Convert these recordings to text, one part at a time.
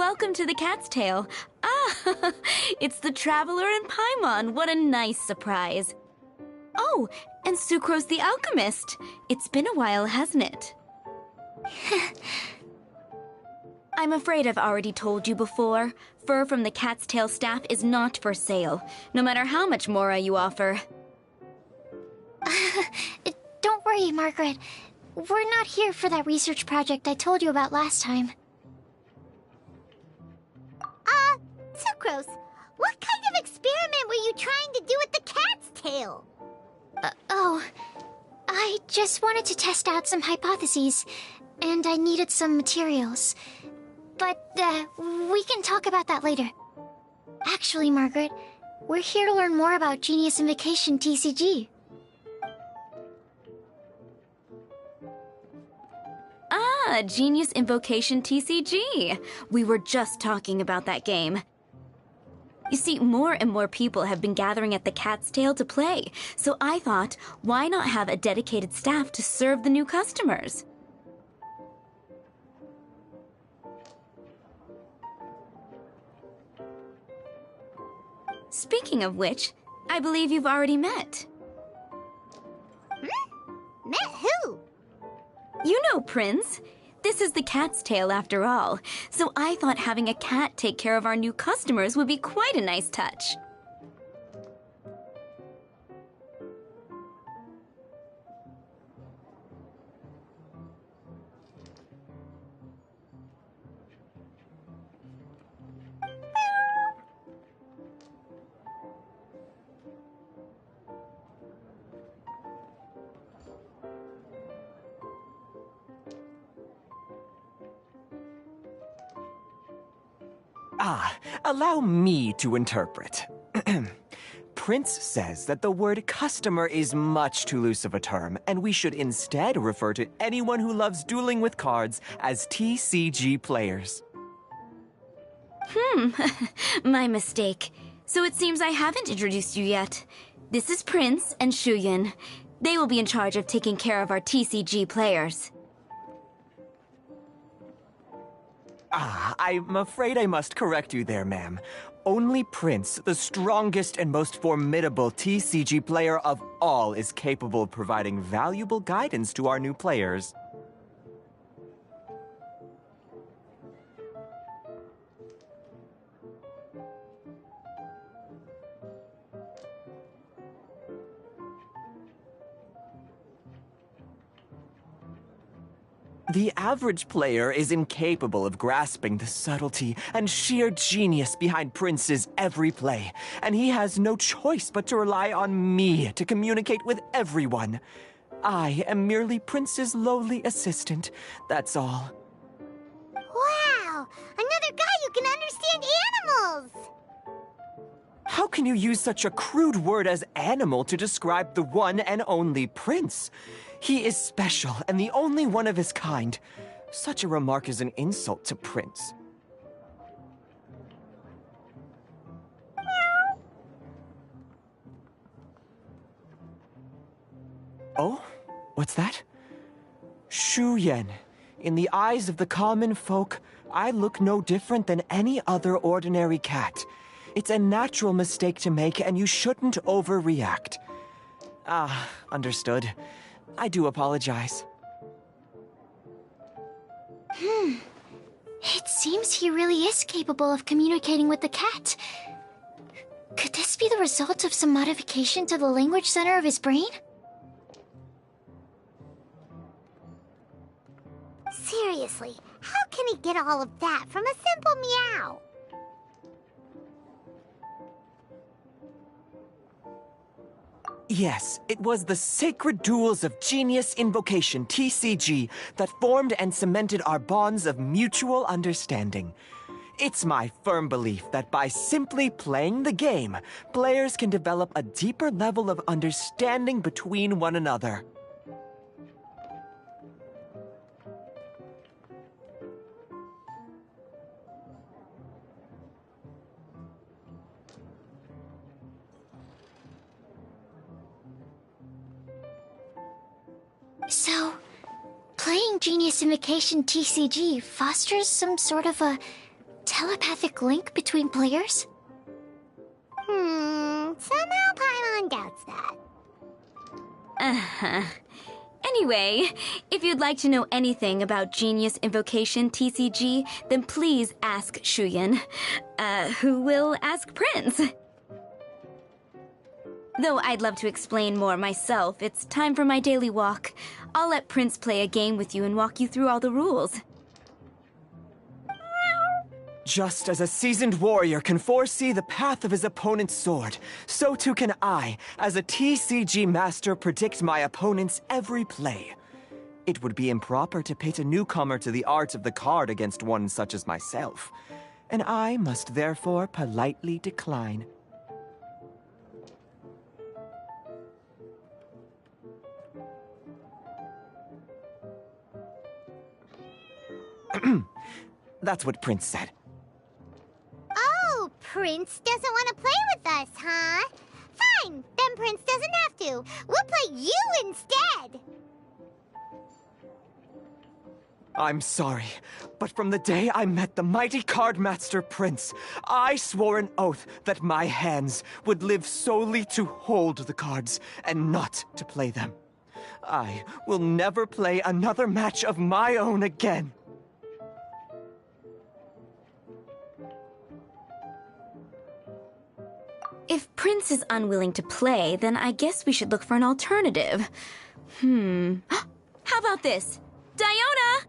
welcome to the Cat's Tail. Ah, it's the Traveler and Paimon. What a nice surprise. Oh, and Sucrose the Alchemist. It's been a while, hasn't it? I'm afraid I've already told you before. Fur from the Cat's Tail staff is not for sale, no matter how much Mora you offer. Don't worry, Margaret. We're not here for that research project I told you about last time. Sucrose, what kind of experiment were you trying to do with the cat's tail? I just wanted to test out some hypotheses, and I needed some materials. But, we can talk about that later. Actually, Margaret, we're here to learn more about Genius Invocation TCG. Ah, Genius Invocation TCG. We were just talking about that game. You see, more and more people have been gathering at the Cat's Tail to play, so I thought, why not have a dedicated staff to serve the new customers? Speaking of which, I believe you've already met. Met who? You know, Prince. This is the Cat's Tail after all, so I thought having a cat take care of our new customers would be quite a nice touch. Allow me to interpret. Prince says that the word customer is much too loose of a term, and we should instead refer to anyone who loves dueling with cards as TCG players. My mistake. So it seems I haven't introduced you yet. This is Prince and Shuyan. They will be in charge of taking care of our TCG players. I'm afraid I must correct you there, ma'am. Only Prince, the strongest and most formidable TCG player of all, is capable of providing valuable guidance to our new players. The average player is incapable of grasping the subtlety and sheer genius behind Prince's every play, and he has no choice but to rely on me to communicate with everyone. I am merely Prince's lowly assistant, that's all. Wow! Another guy who can understand animals! How can you use such a crude word as animal to describe the one and only Prince? He is special and the only one of his kind. Such a remark is an insult to Prince. Oh? What's that? Shuyan. In the eyes of the common folk, I look no different than any other ordinary cat. It's a natural mistake to make, and you shouldn't overreact. Understood. I do apologize. It seems he really is capable of communicating with the cat. Could this be the result of some modification to the language center of his brain? Seriously, how can he get all of that from a simple meow? Yes, it was the sacred duels of Genius Invocation, TCG, that formed and cemented our bonds of mutual understanding. It's my firm belief that by simply playing the game, players can develop a deeper level of understanding between one another. So, playing Genius Invocation TCG fosters some sort of a telepathic link between players? Somehow Paimon doubts that. Uh-huh. Anyway, if you'd like to know anything about Genius Invocation TCG, then please ask Shuyan, who will ask Prince. Though I'd love to explain more myself, it's time for my daily walk. I'll let Prince play a game with you and walk you through all the rules. Just as a seasoned warrior can foresee the path of his opponent's sword, so too can I, as a TCG master, predict my opponent's every play. It would be improper to pit a newcomer to the art of the card against one such as myself, and I must therefore politely decline. That's what Prince said. Oh, Prince doesn't want to play with us, huh? Fine, then Prince doesn't have to. We'll play you instead. I'm sorry, but from the day I met the mighty card master Prince, I swore an oath that my hands would live solely to hold the cards and not to play them. I will never play another match of my own again. If Prince is unwilling to play, then I guess we should look for an alternative. How about this? Diona!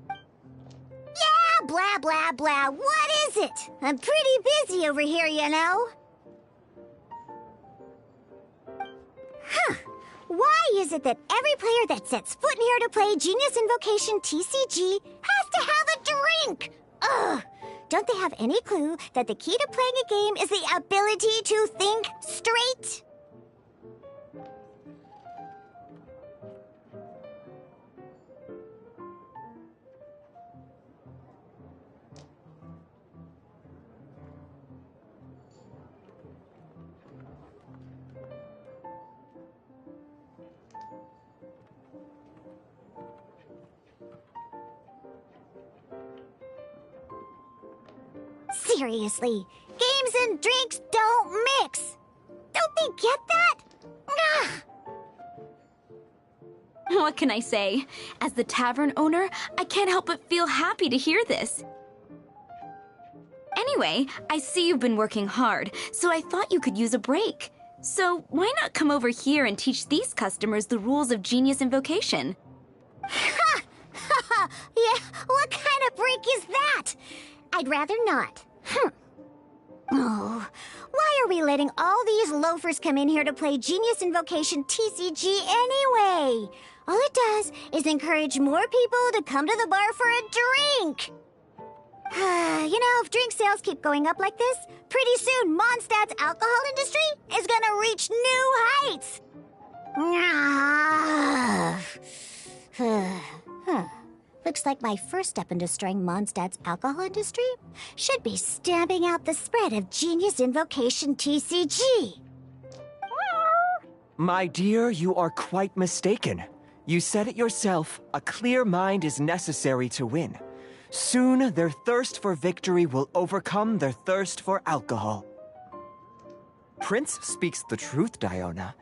Yeah, blah, blah, blah. What is it? I'm pretty busy over here, you know. Huh. Why is it that every player that sets foot in here to play Genius Invocation TCG has to have a drink? Ugh! Don't they have any clue that the key to playing a game is the ability to think straight? Seriously, games and drinks don't mix. Don't they get that? Ugh. What can I say? As the tavern owner, I can't help but feel happy to hear this. Anyway, I see you've been working hard, so I thought you could use a break. So why not come over here and teach these customers the rules of Genius Invocation? Ha! Yeah, what kind of break is that? I'd rather not. Oh, why are we letting all these loafers come in here to play Genius Invocation TCG anyway? All it does is encourage more people to come to the bar for a drink. You know, if drink sales keep going up like this, pretty soon Mondstadt's alcohol industry is gonna reach new heights. Looks like my first step in destroying Mondstadt's alcohol industry should be stamping out the spread of Genius Invocation TCG. My dear, you are quite mistaken. You said it yourself, a clear mind is necessary to win. Soon, their thirst for victory will overcome their thirst for alcohol. Prince speaks the truth, Diona.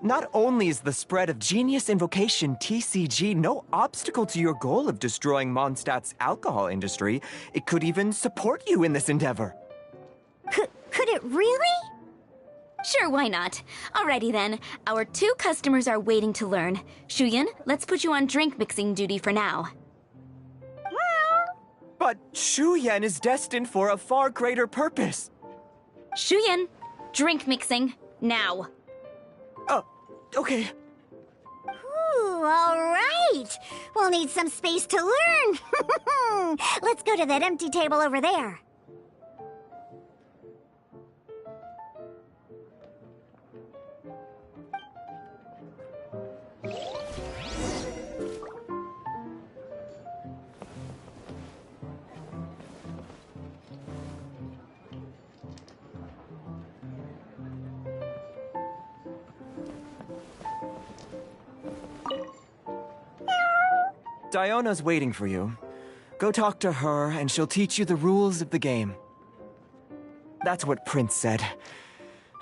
Not only is the spread of Genius Invocation TCG no obstacle to your goal of destroying Mondstadt's alcohol industry, it could even support you in this endeavor. Could it really? Sure, why not? Alrighty then, our 2 customers are waiting to learn. Shuyan, let's put you on drink mixing duty for now. But Shuyan is destined for a far greater purpose. Shuyan, drink mixing, now. Okay. Ooh, all right. We'll need some space to learn. Let's go to that empty table over there. Diona's waiting for you. Go talk to her, and she'll teach you the rules of the game. That's what Prince said.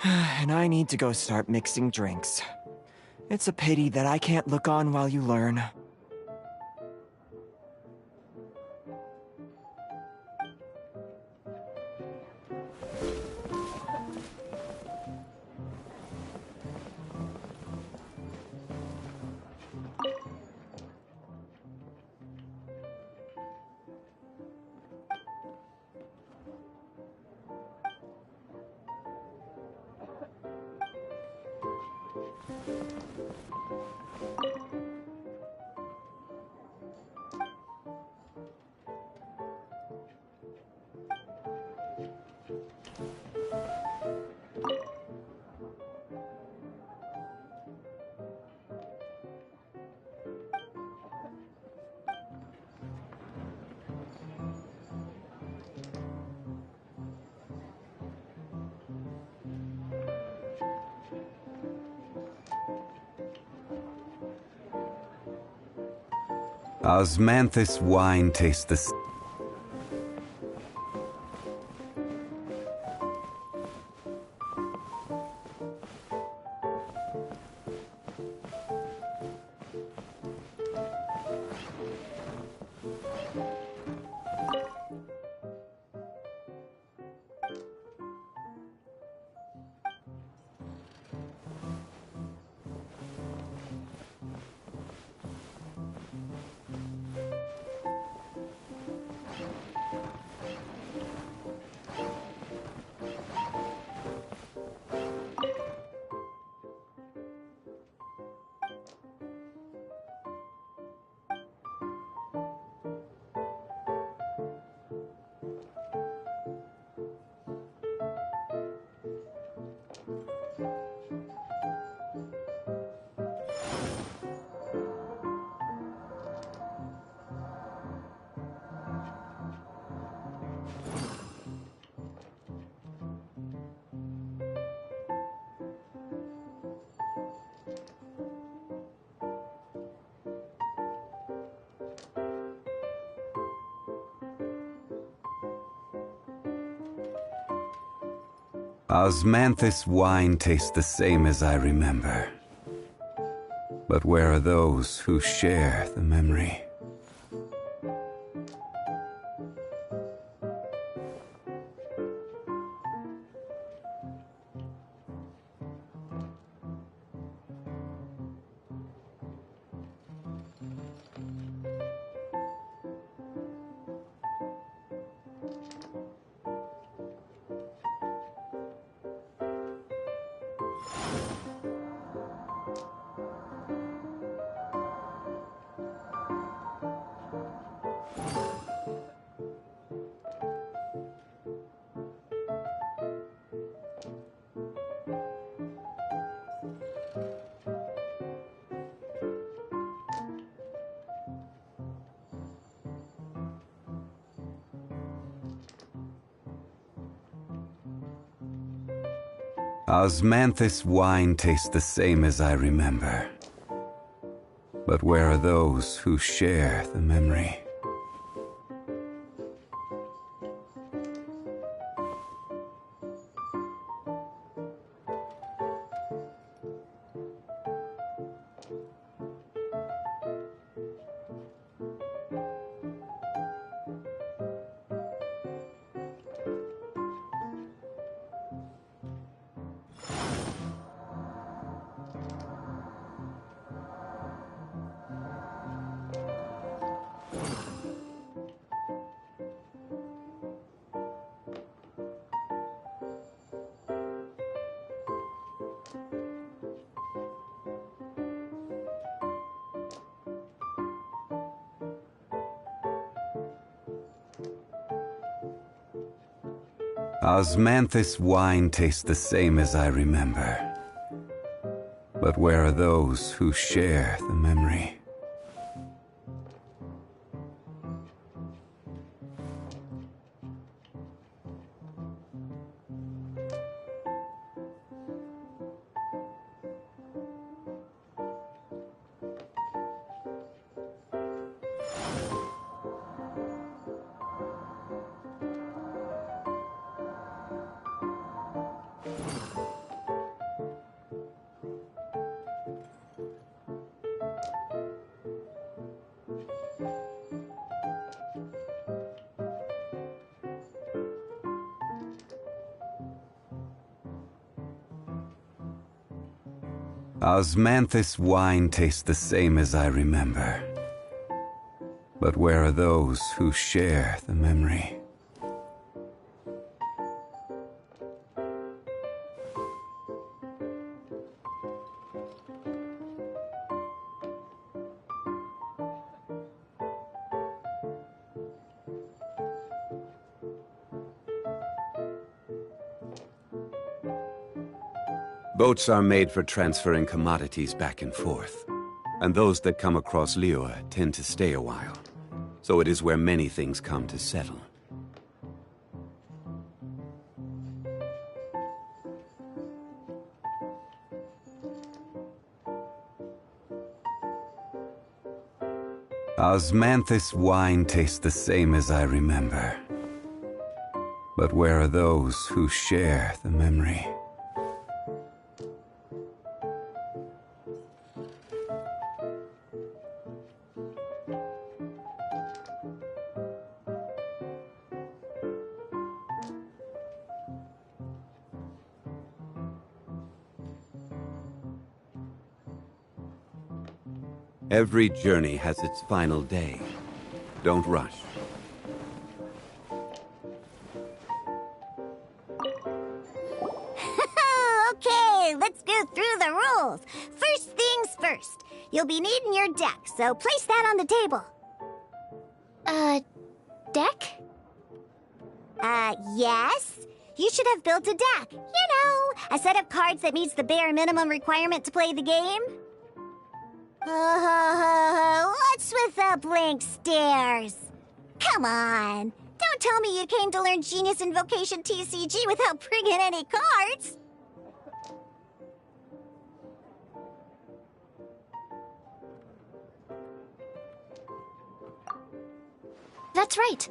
And I need to go start mixing drinks. It's a pity that I can't look on while you learn. Osmanthus wine tastes the Osmanthus wine tastes the same as I remember. But where are those who share the memory? Osmanthus wine tastes the same as I remember. But where are those who share the memory? Osmanthus wine tastes the same as I remember. But where are those who share the memory? Osmanthus wine tastes the same as I remember. But where are those who share the memory? Boats are made for transferring commodities back and forth, and those that come across Liyue tend to stay a while. So it is where many things come to settle. Osmanthus wine tastes the same as I remember. But where are those who share the memory? Every journey has its final day. Don't rush. Okay, let's go through the rules. First things first. You'll be needing your deck, so place that on the table. Deck? Yes? You should have built a deck. You know, a set of cards that meets the bare minimum requirement to play the game. What's with the blank stares? Come on. Don't tell me you came to learn Genius Invocation TCG without bringing any cards. That's right.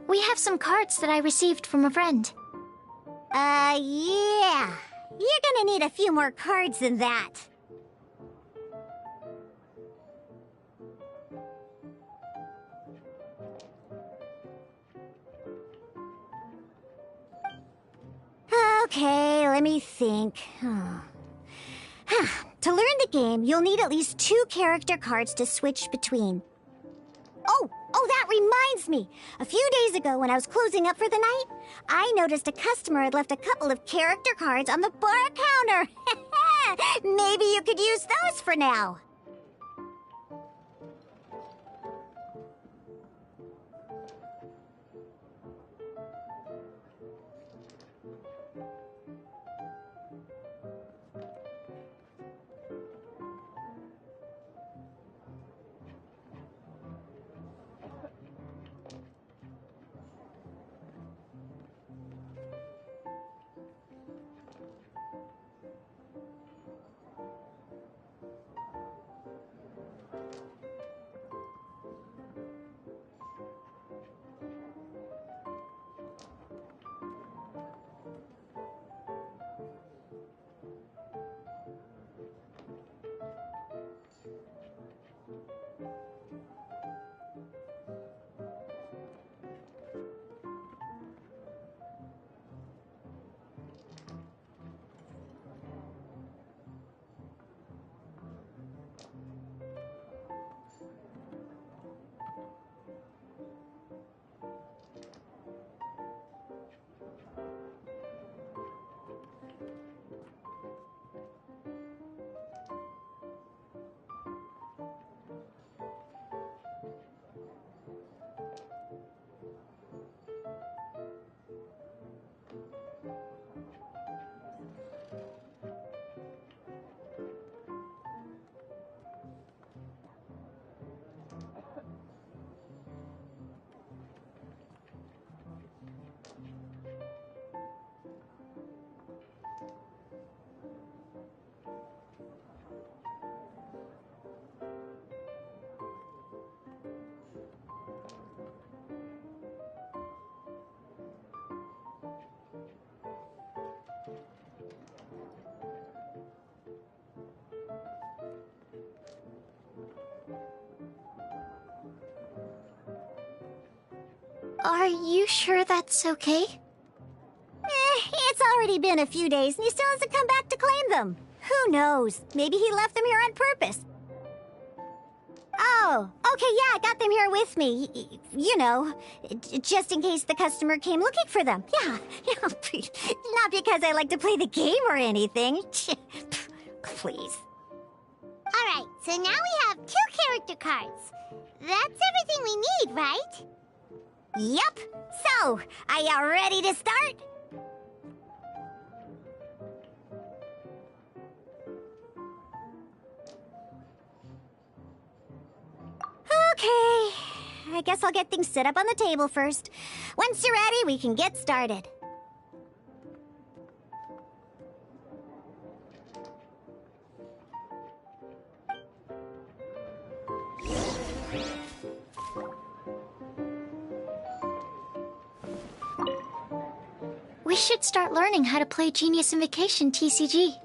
We have some cards that I received from a friend. Yeah. You're gonna need a few more cards than that. Okay, let me think. To learn the game, you'll need at least 2 character cards to switch between. Oh, that reminds me. A few days ago, when I was closing up for the night, I noticed a customer had left a couple of character cards on the bar counter. Maybe you could use those for now. Are you sure that's okay? It's already been a few days and he still hasn't come back to claim them. Who knows? Maybe he left them here on purpose. Oh, okay, yeah, I got them here with me. You know, just in case the customer came looking for them. Yeah, not because I like to play the game or anything. Please. Alright, so now we have 2 character cards. That's everything we need, right? Yup. So, are you ready to start? Okay. I guess I'll get things set up on the table first. Once you're ready, we can get started. We should start learning how to play Genius Invocation TCG.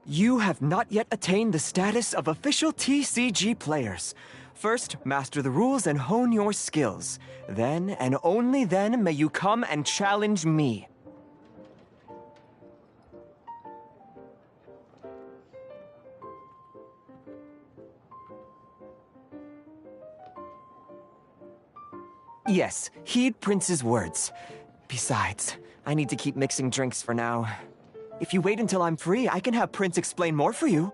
You have not yet attained the status of official TCG players. First, master the rules and hone your skills. Then, and only then, may you come and challenge me. Yes, heed Prince's words. Besides, I need to keep mixing drinks for now. If you wait until I'm free, I can have Prince explain more for you.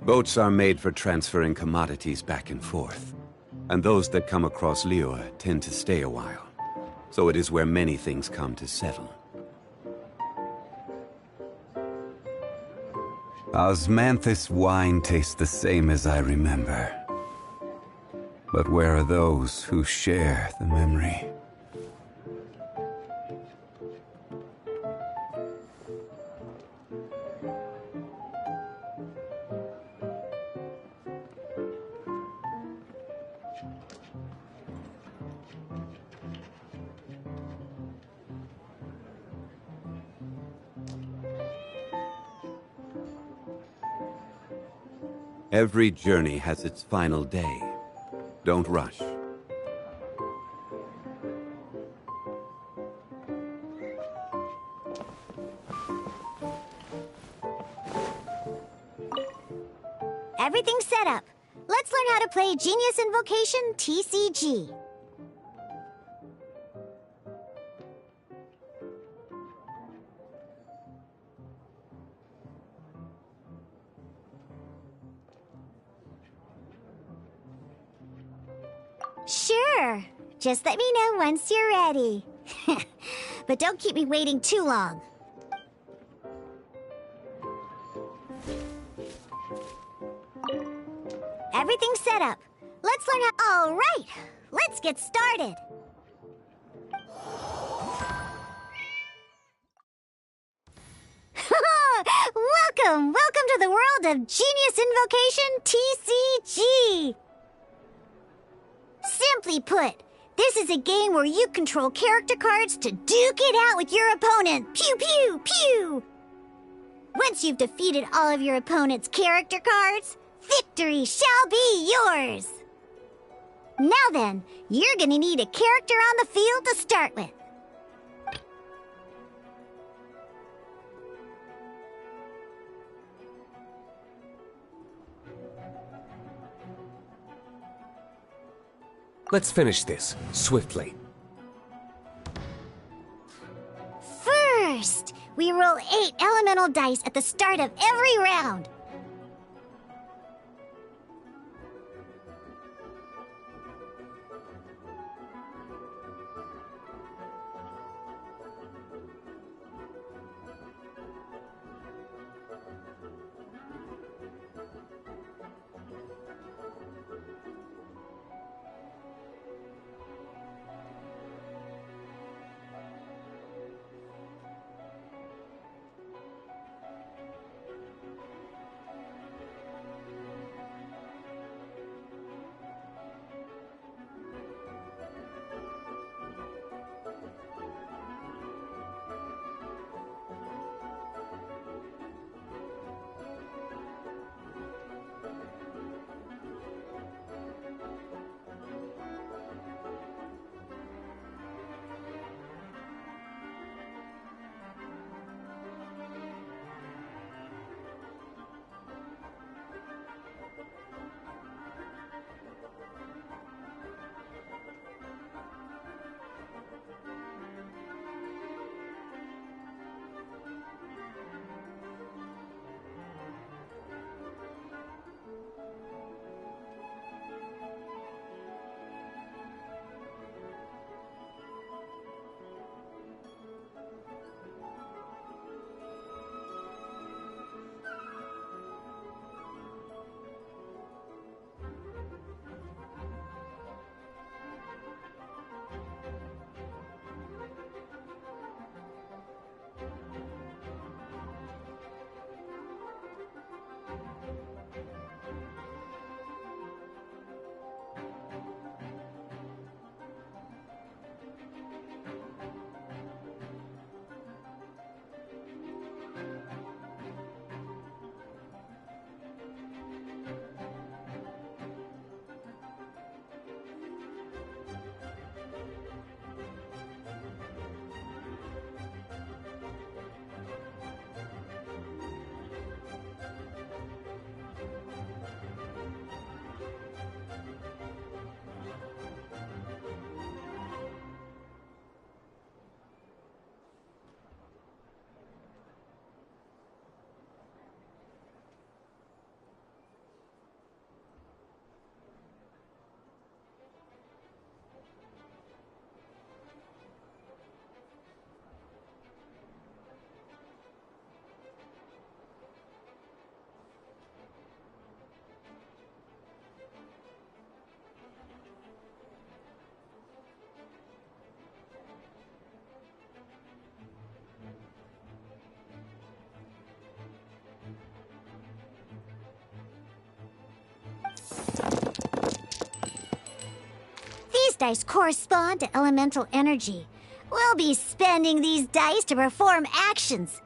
Boats are made for transferring commodities back and forth. And those that come across Liyue tend to stay a while. So it is where many things come to settle. Osmanthus wine tastes the same as I remember. But where are those who share the memory? Every journey has its final day. Don't rush. Everything's set up. Let's learn how to play Genius Invocation TCG. Sure. Just let me know once you're ready. But don't keep me waiting too long. Everything's set up. Let's learn how... All right, let's get started. Welcome to the world of Genius Invocation TCG. Simply put, this is a game where you control character cards to duke it out with your opponent. Pew, pew, pew! Once you've defeated all of your opponent's character cards, victory shall be yours! Now then, you're gonna need a character on the field to start with. Let's finish this, swiftly. First, we roll 8 elemental dice at the start of every round. dice correspond to elemental energy. We'll be spending these dice to perform actions.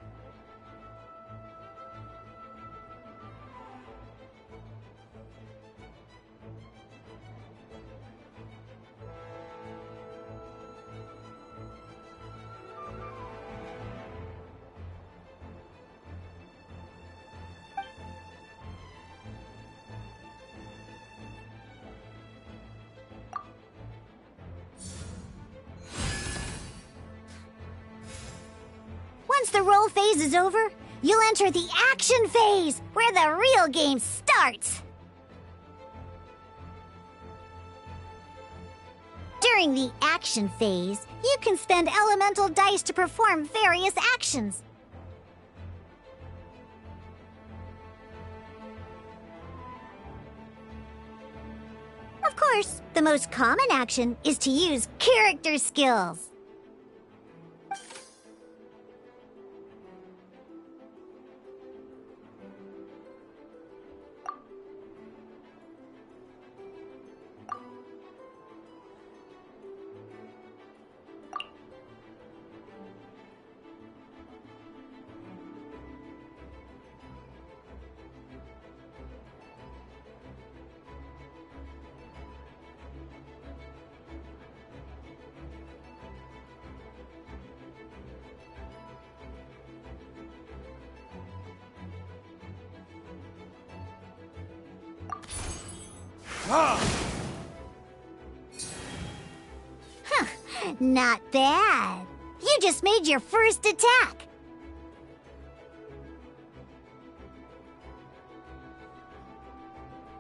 Once the roll phase is over, you'll enter the action phase, where the real game starts. During the action phase, you can spend elemental dice to perform various actions. Of course, the most common action is to use character skills. Not bad. You just made your first attack.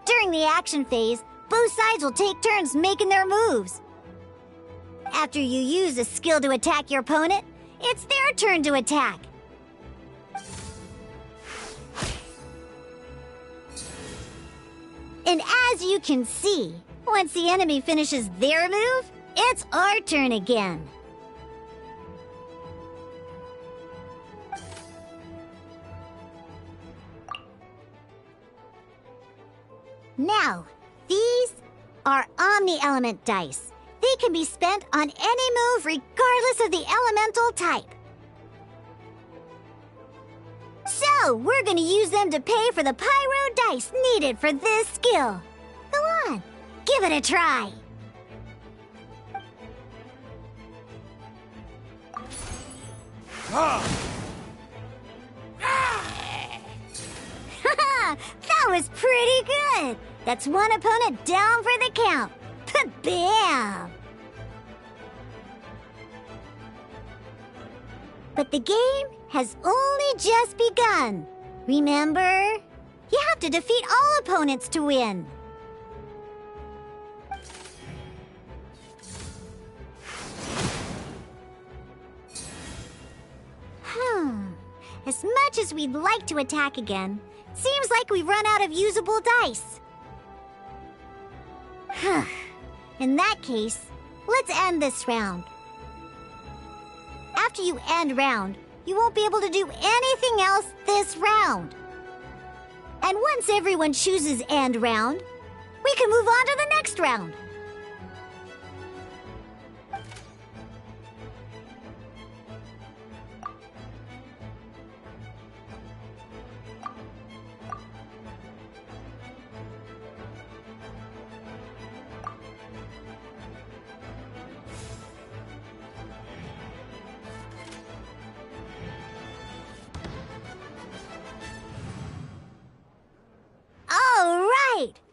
During the action phase, both sides will take turns making their moves. After you use a skill to attack your opponent, it's their turn to attack. And as you can see, once the enemy finishes their move, it's our turn again. Now, these are Omni-Element dice. They can be spent on any move regardless of the elemental type. So, we're gonna use them to pay for the pyro dice needed for this skill. Go on, give it a try. That was pretty good. That's one opponent down for the count. Bam! But the game has only just begun. Remember? You have to defeat all opponents to win. As much as we'd like to attack again, seems like we've run out of usable dice. In that case, let's end this round. After you end round, you won't be able to do anything else this round. And once everyone chooses end round, we can move on to the next round.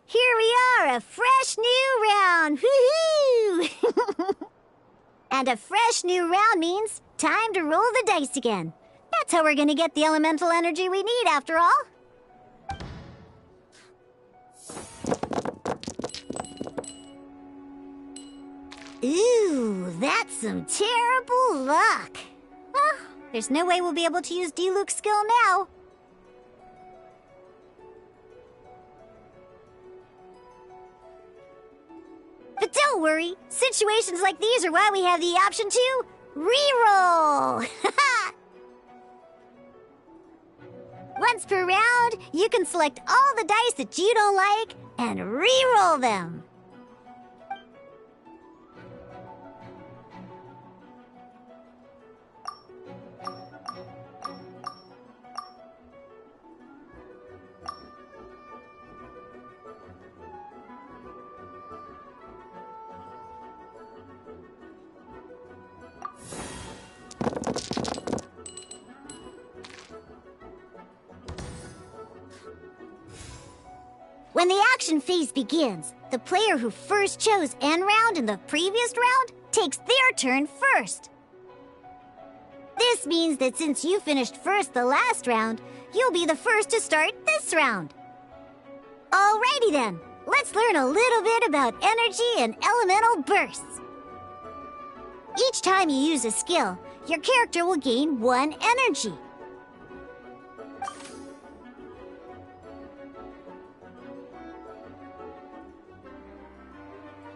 Here we are, a fresh new round! Woohoo! And a fresh new round means time to roll the dice again. That's how we're gonna get the elemental energy we need, after all. Ooh, that's some terrible luck. Well, there's no way we'll be able to use Diluc's skill now. But don't worry, situations like these are why we have the option to reroll. Once per round, you can select all the dice that you don't like and reroll them. When the action phase begins, the player who first chose end round in the previous round takes their turn first. This means that since you finished first the last round, you'll be the first to start this round. Alrighty then, let's learn a little bit about energy and elemental bursts. Each time you use a skill, your character will gain 1 energy.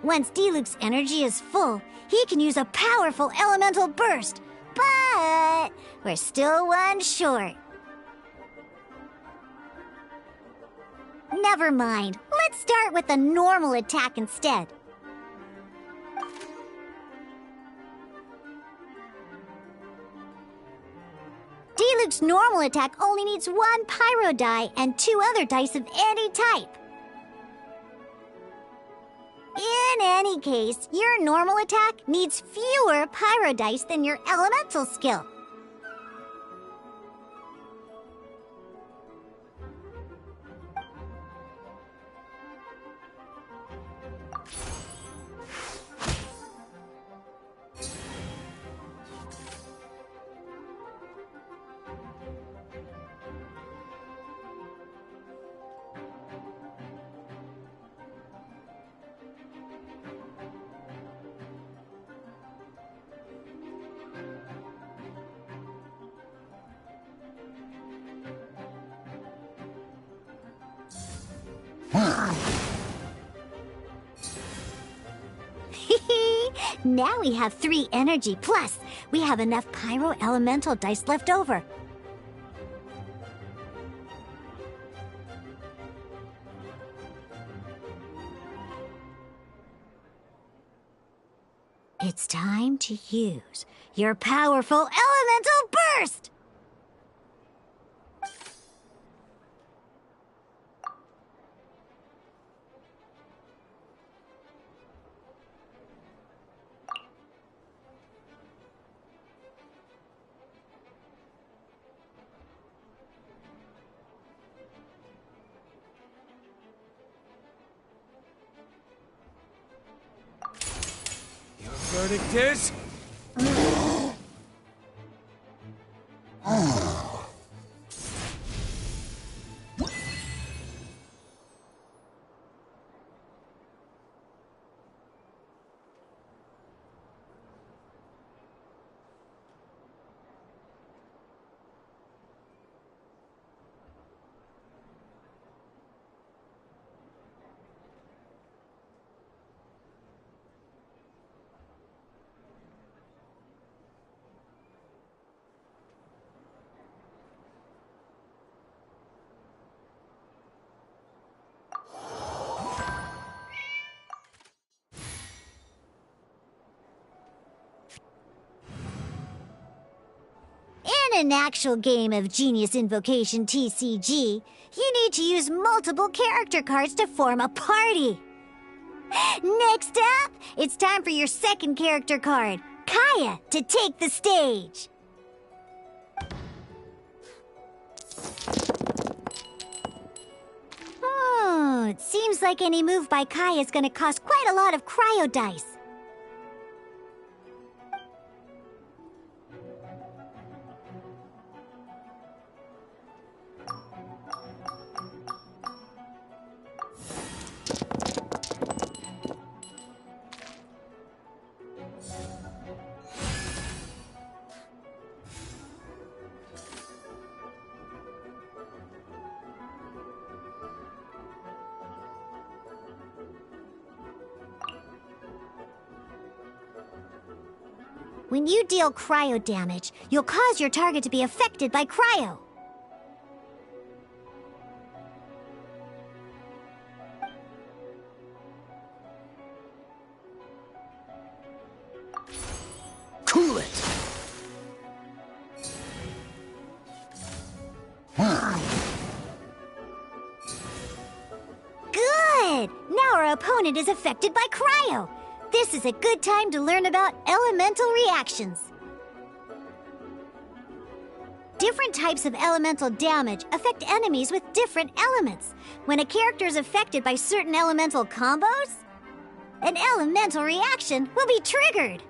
Once Diluc's energy is full, he can use a powerful elemental burst, but we're still 1 short. Never mind, let's start with a normal attack instead. Diluc's normal attack only needs 1 pyro die and 2 other dice of any type. In any case, your normal attack needs fewer pyro dice than your elemental skill. Now we have 3 energy, plus we have enough pyro elemental dice left over. It's time to use your powerful elemental burst! Verdict is... In an actual game of Genius Invocation TCG, you need to use multiple character cards to form a party. Next up, it's time for your second character card, Kaya, to take the stage. It seems like any move by Kaya is going to cost quite a lot of cryo dice. When you deal cryo damage, you'll cause your target to be affected by cryo. Cool it! Good! Now our opponent is affected by cryo. This is a good time to learn about elemental reactions. different types of elemental damage affect enemies with different elements. When a character is affected by certain elemental combos, an elemental reaction will be triggered.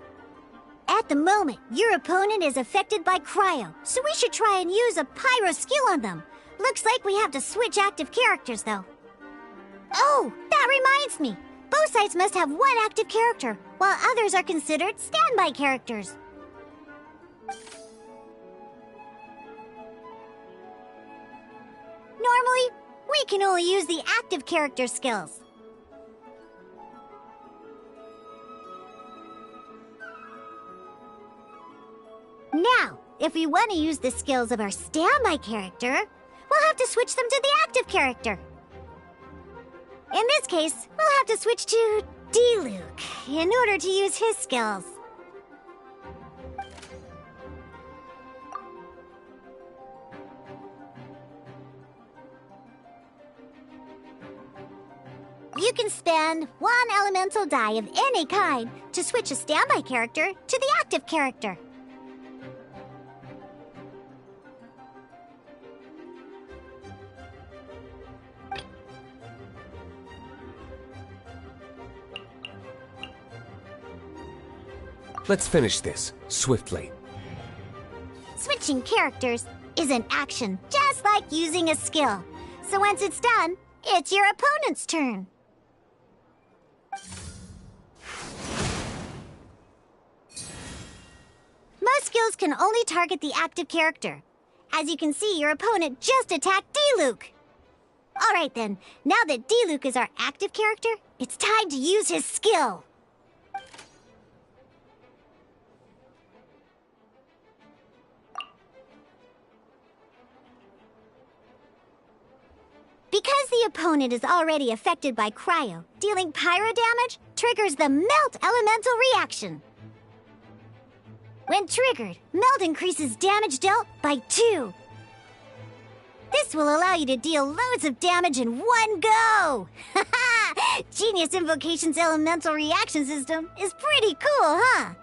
At the moment, your opponent is affected by Cryo, so we should try and use a Pyro skill on them. Looks like we have to switch active characters, though. Oh, that reminds me. Both sides must have one active character, while others are considered standby characters. Normally, we can only use the active character skills. Now, if we want to use the skills of our standby character, we'll have to switch them to the active character. In this case, we'll have to switch to D-Luke in order to use his skills. You can spend one elemental die of any kind to switch a standby character to the active character. Let's finish this, swiftly. Switching characters is an action, just like using a skill. So once it's done, it's your opponent's turn. Most skills can only target the active character. As you can see, your opponent just attacked D-Luke. Alright then, now that D-Luke is our active character, it's time to use his skill. Because the opponent is already affected by Cryo, dealing Pyro damage triggers the Melt Elemental reaction. When triggered, Melt increases damage dealt by 2. This will allow you to deal loads of damage in one go! Genius Invocation's elemental reaction system is pretty cool, huh?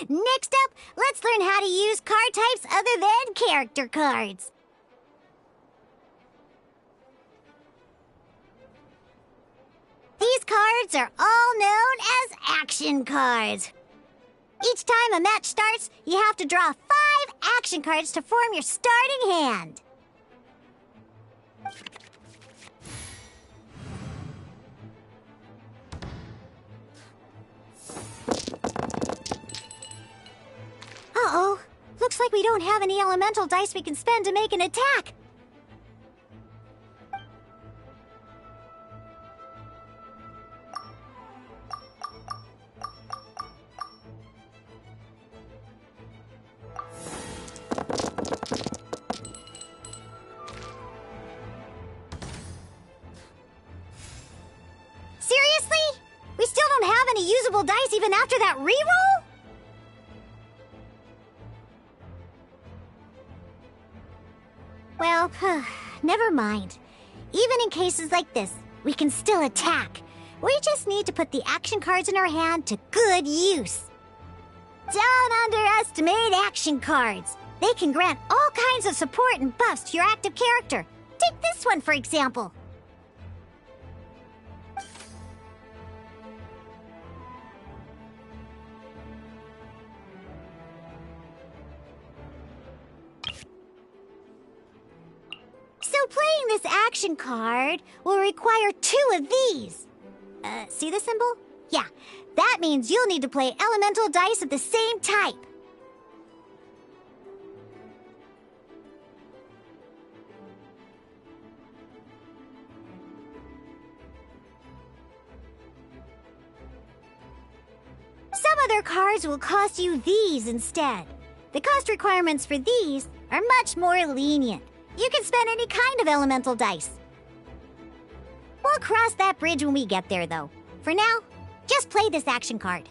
Next up, let's learn how to use card types other than character cards. These cards are all known as action cards. Each time a match starts, you have to draw 5 action cards to form your starting hand. Uh-oh. Looks like we don't have any elemental dice we can spend to make an attack. Seriously? We still don't have any usable dice even after that reroll? Well, never mind. Even in cases like this, we can still attack. We just need to put the action cards in our hand to good use. Don't underestimate action cards. They can grant all kinds of support and buffs to your active character. Take this one, for example. So playing this action card will require 2 of these. See the symbol? Yeah, that means you'll need to play elemental dice of the same type. Some other cards will cost you these instead. The cost requirements for these are much more lenient. You can spend any kind of elemental dice. We'll cross that bridge when we get there, though. For now, just play this action card.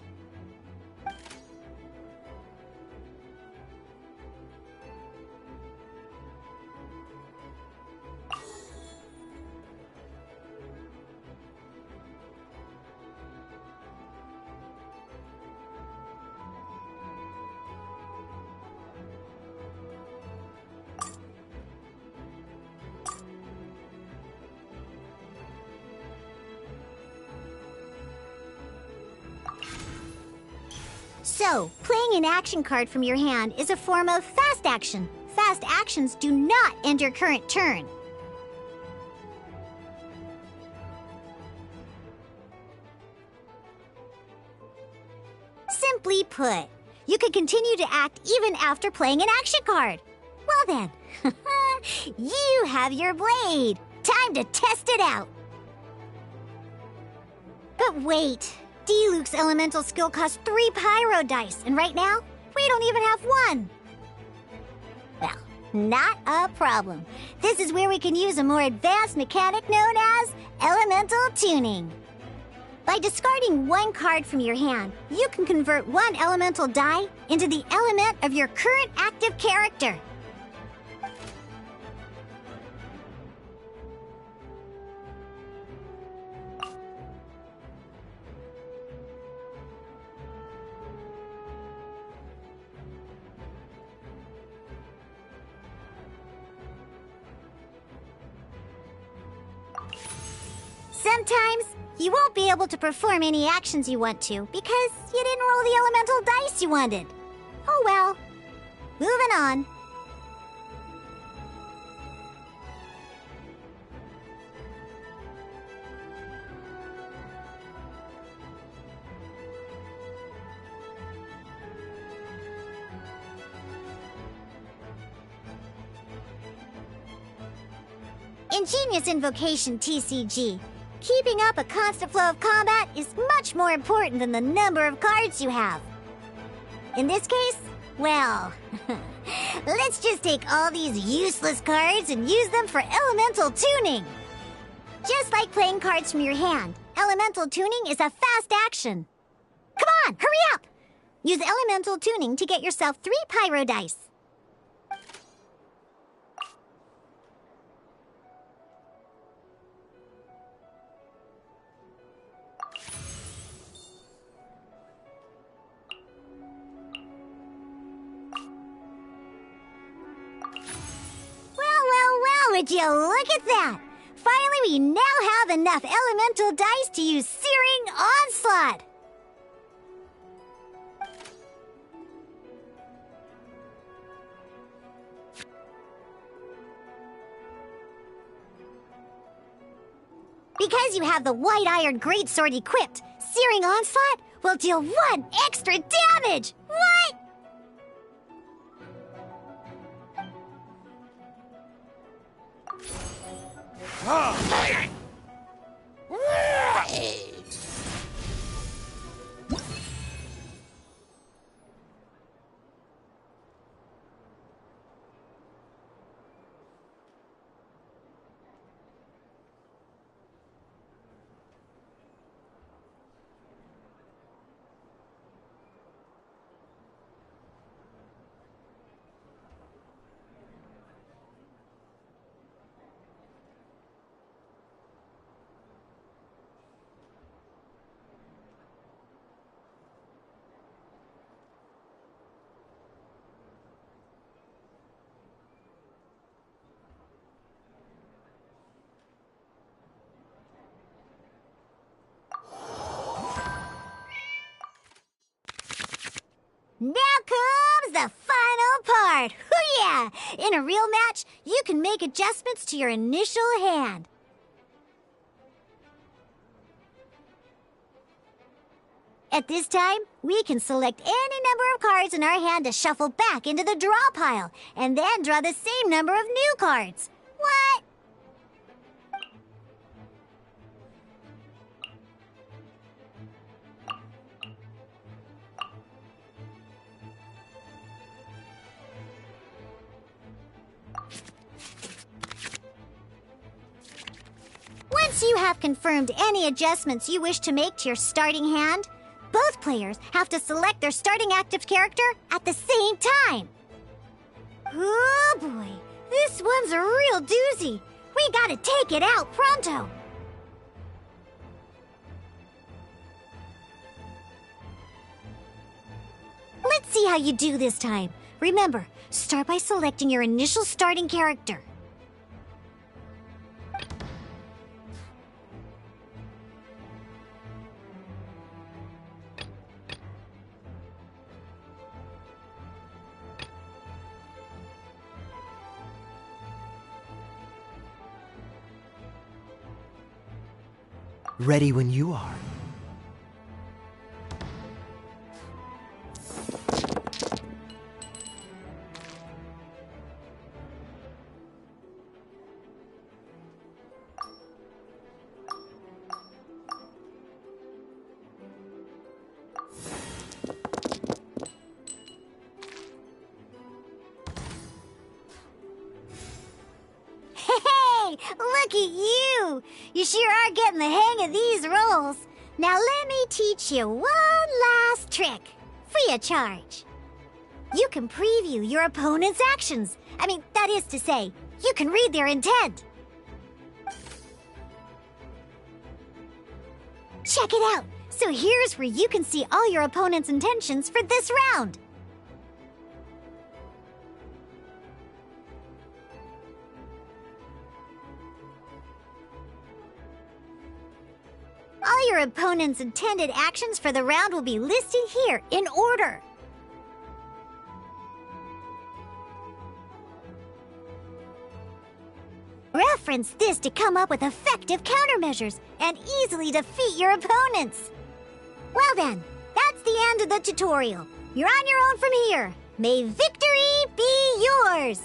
So, playing an action card from your hand is a form of fast action. Fast actions do not end your current turn. Simply put, you can continue to act even after playing an action card. Well then, you have your blade. Time to test it out. But wait, D-Luke's elemental skill costs 3 pyro dice, and right now, we don't even have 1. Well, not a problem. This is where we can use a more advanced mechanic known as elemental tuning. By discarding 1 card from your hand, you can convert 1 elemental die into the element of your current active character. Sometimes, you won't be able to perform any actions you want to because you didn't roll the elemental dice you wanted. Oh well. Moving on. In Genius Invocation TCG, keeping up a constant flow of combat is much more important than the number of cards you have. In this case, well, let's just take all these useless cards and use them for elemental tuning. Just like playing cards from your hand, elemental tuning is a fast action. Come on, hurry up! Use elemental tuning to get yourself 3 pyro dice. Would you look at that? Finally, we now have enough elemental dice to use Searing Onslaught! Because you have the White Iron Greatsword equipped, Searing Onslaught will deal 1 extra damage! What? Now comes the final part! Hoo-yeah! In a real match, you can make adjustments to your initial hand. At this time, we can select any number of cards in our hand to shuffle back into the draw pile, and then draw the same number of new cards. What? Once you have confirmed any adjustments you wish to make to your starting hand, both players have to select their starting active character at the same time. Oh boy, this one's a real doozy. We gotta take it out pronto. Let's see how you do this time. Remember, start by selecting your initial starting character. Ready when you are. Hey, look at you! You sure are getting the hang of these rolls. Now let me teach you one last trick, free of charge. You can preview your opponent's actions. I mean, that is to say, you can read their intent. Check it out. So here's where you can see all your opponent's intentions for this round. All your opponent's intended actions for the round will be listed here in order. Reference this to come up with effective countermeasures and easily defeat your opponents. Well then, that's the end of the tutorial. You're on your own from here. May victory be yours!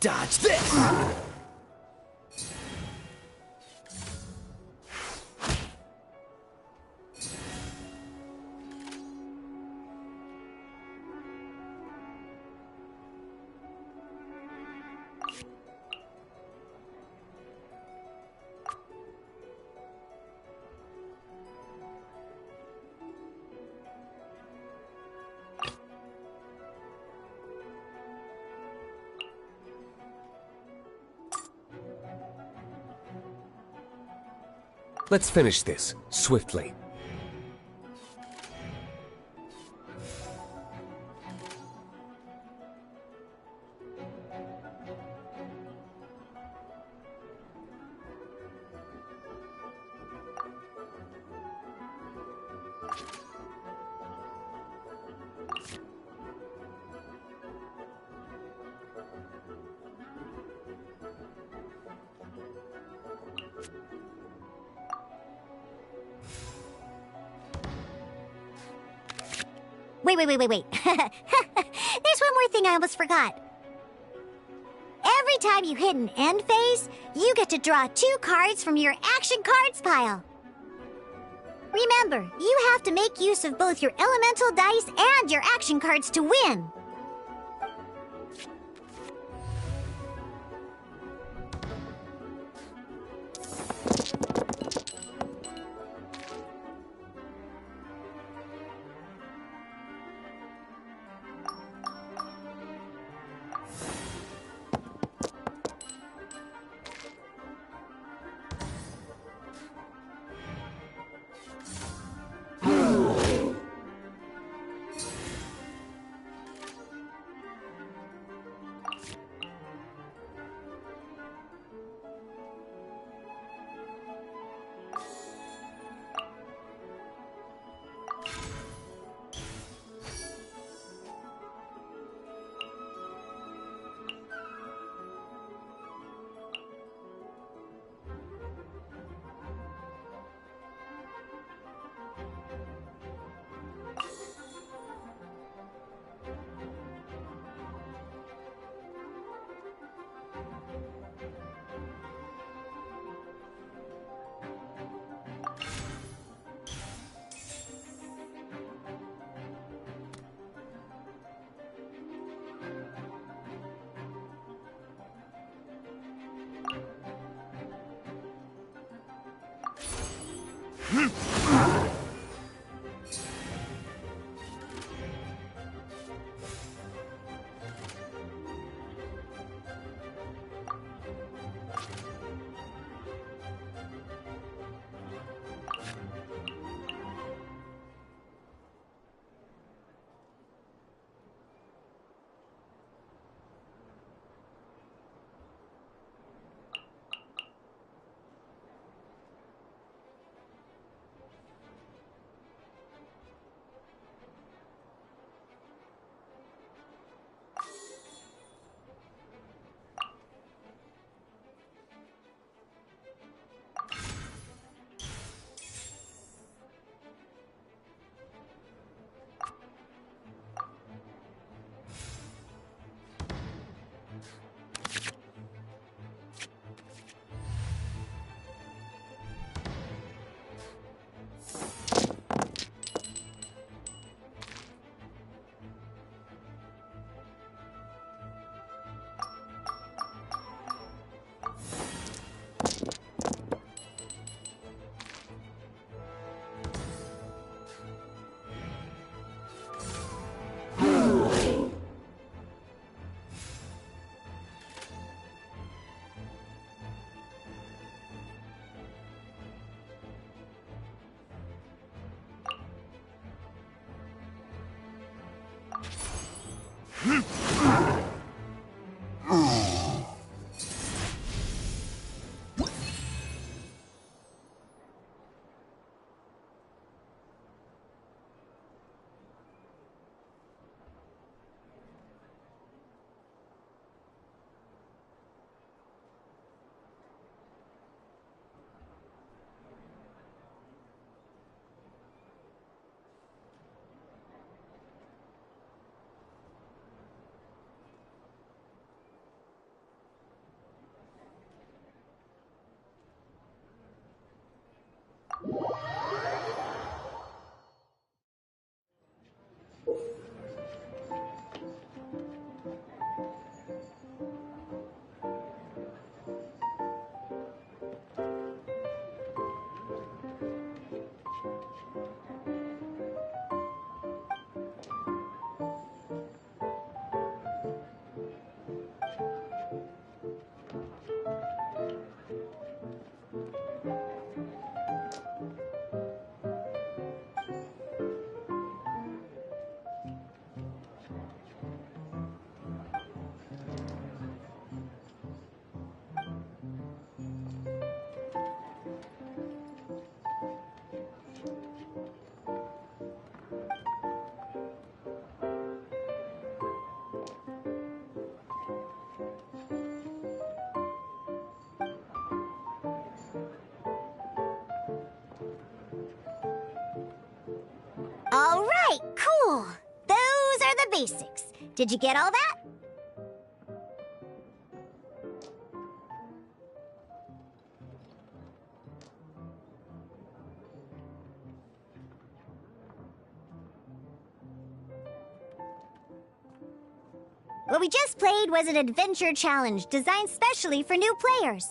Dodge this! Let's finish this, swiftly. Wait. There's one more thing I almost forgot. Every time you hit an end phase, you get to draw 2 cards from your action cards pile. Remember, you have to make use of both your elemental dice and your action cards to win. All right, cool. Those are the basics. Did you get all that? What we just played was an adventure challenge designed specially for new players.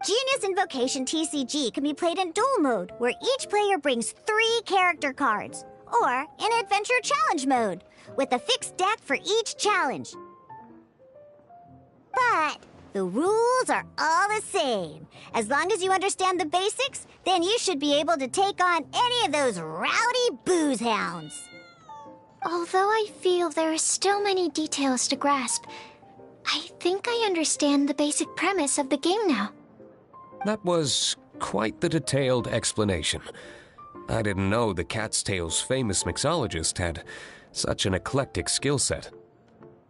Genius Invocation TCG can be played in duel mode, where each player brings 3 character cards, or in Adventure Challenge mode, with a fixed deck for each challenge. But the rules are all the same. As long as you understand the basics, then you should be able to take on any of those rowdy booze hounds. Although I feel there are still many details to grasp, I think I understand the basic premise of the game now. That was quite the detailed explanation. I didn't know the Cat's Tail's famous mixologist had such an eclectic skill set.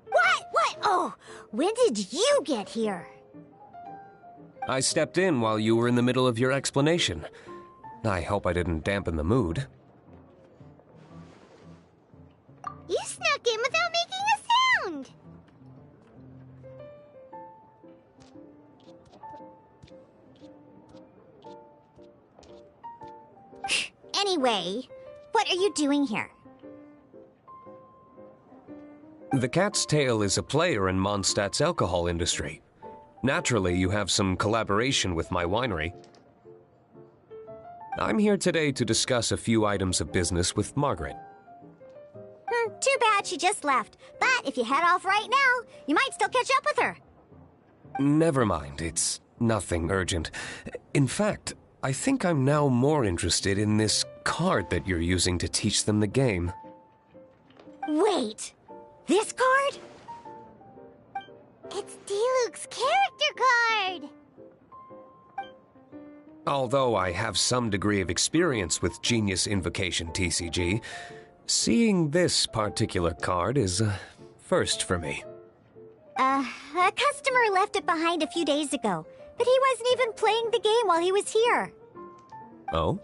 What? Oh, when did you get here? I stepped in while you were in the middle of your explanation. I hope I didn't dampen the mood. You snuck in without making a sound! Anyway, what are you doing here? The Cat's Tail is a player in Mondstadt's alcohol industry. Naturally, you have some collaboration with my winery. I'm here today to discuss a few items of business with Margaret. Too bad she just left. But if you head off right now, you might still catch up with her. Never mind, it's nothing urgent. In fact, I think I'm now more interested in this card that you're using to teach them the game. Wait, this card? It's Diluc's character card! Although I have some degree of experience with Genius Invocation TCG, seeing this particular card is a first for me. A customer left it behind a few days ago, but he wasn't even playing the game while he was here. Oh?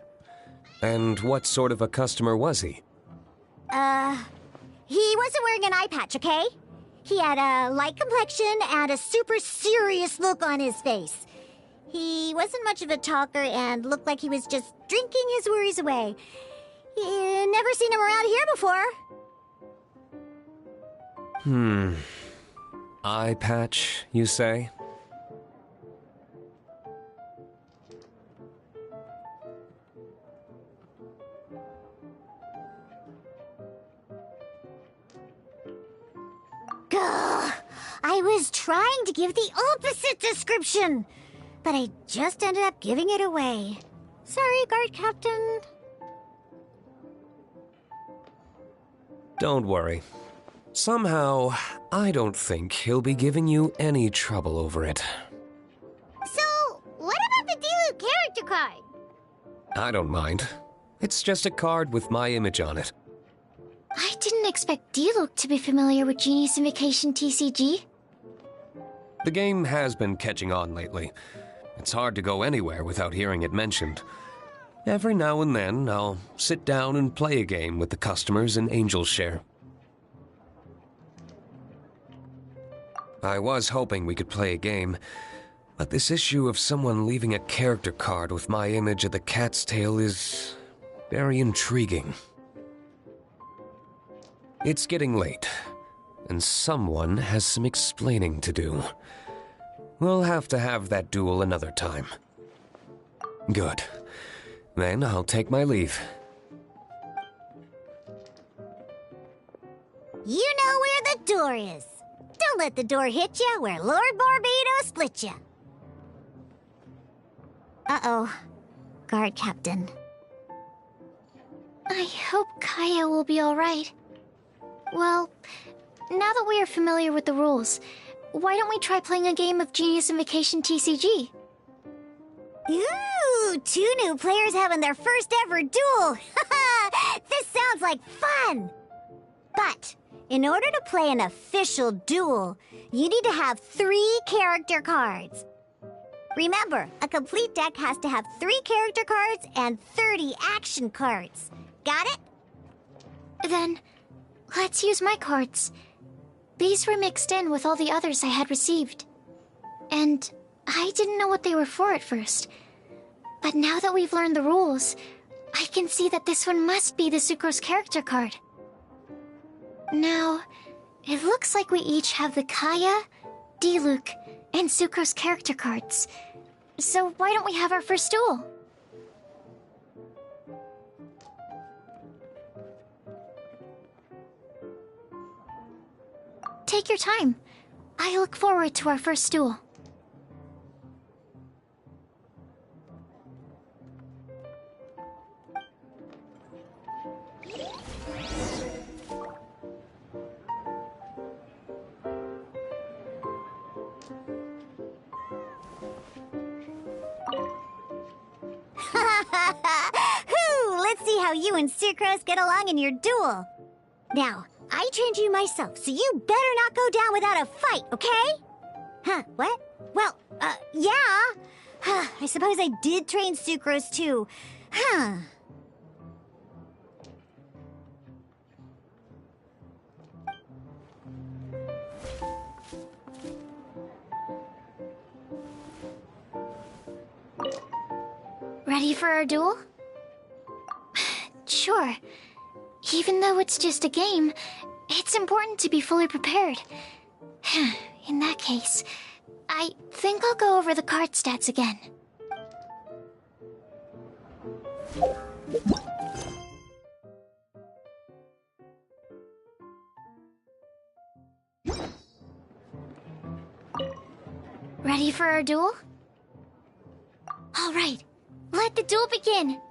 And what sort of a customer was he? He wasn't wearing an eye patch, okay? He had a light complexion and a super serious look on his face. He wasn't much of a talker and looked like he was just drinking his worries away. Never seen him around here before. Eye patch, you say? Gah! I was trying to give the opposite description, but I just ended up giving it away. Sorry, guard captain. Don't worry. Somehow, I don't think he'll be giving you any trouble over it. So, what about the Diluc character card? I don't mind. It's just a card with my image on it. I didn't expect Diluc to be familiar with Genius Invocation TCG. The game has been catching on lately. It's hard to go anywhere without hearing it mentioned. Every now and then, I'll sit down and play a game with the customers in Angel's Share. I was hoping we could play a game, but this issue of someone leaving a character card with my image of the Cat's Tail is very intriguing. It's getting late, and someone has some explaining to do. We'll have to have that duel another time. Good. Then I'll take my leave. You know where the door is. Don't let the door hit you where Lord Barbados split you. Uh-oh. Guard captain. I hope Kaya will be alright. Well, now that we are familiar with the rules, why don't we try playing a game of Genius Invocation TCG? Ooh, 2 new players having their first ever duel. This sounds like fun. But in order to play an official duel, you need to have 3 character cards. Remember, a complete deck has to have 3 character cards and 30 action cards. Got it? Then, let's use my cards. These were mixed in with all the others I had received. And I didn't know what they were for at first. But now that we've learned the rules, I can see that this one must be the Sucrose character card. Now, it looks like we each have the Kaya, Diluc, and Sucrose character cards. So why don't we have our first duel? Take your time. I look forward to our first duel. Let's see how you and Sucrose get along in your duel. Now, I trained you myself, so you better not go down without a fight, okay? Huh, what? Well, yeah. I suppose I did train Sucrose too. Huh. Ready for our duel? Sure. Even though it's just a game, it's important to be fully prepared. In that case, I think I'll go over the card stats again. Ready for our duel? All right, let the duel begin.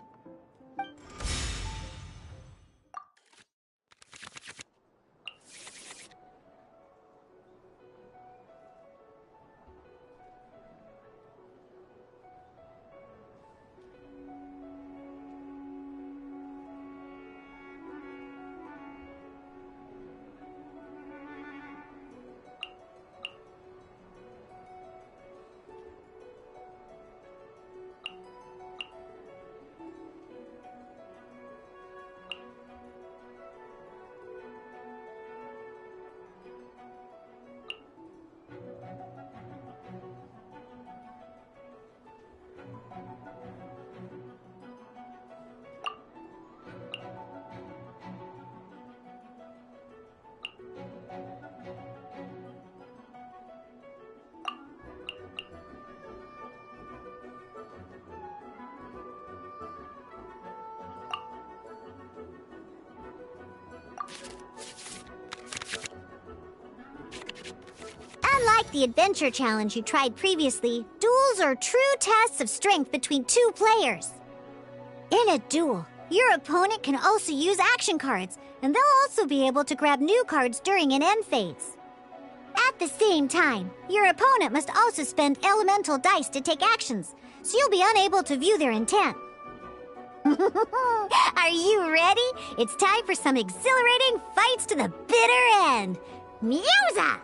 Unlike the adventure challenge you tried previously, duels are true tests of strength between two players. In a duel, your opponent can also use action cards, and they'll also be able to grab new cards during an end phase. At the same time, your opponent must also spend elemental dice to take actions, so you'll be unable to view their intent. Are you ready? It's time for some exhilarating fights to the bitter end. Musa!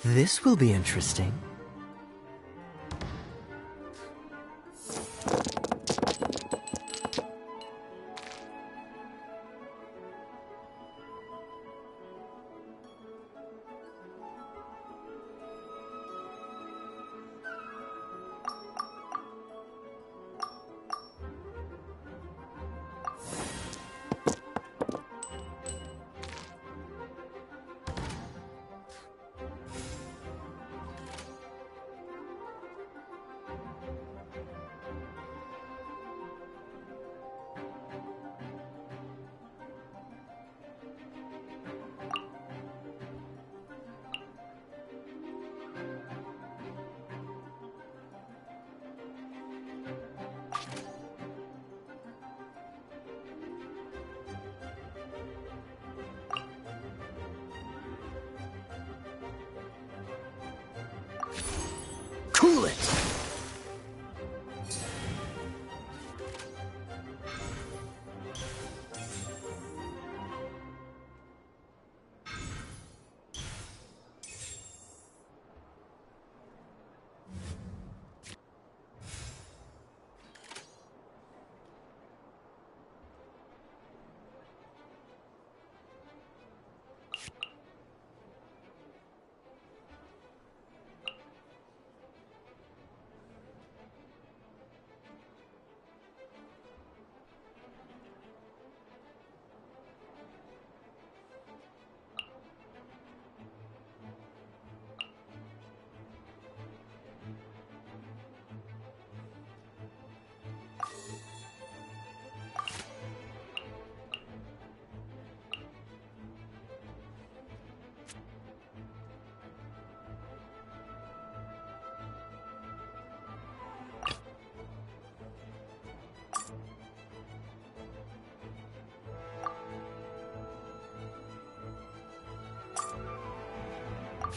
This will be interesting.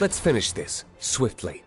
Let's finish this, swiftly.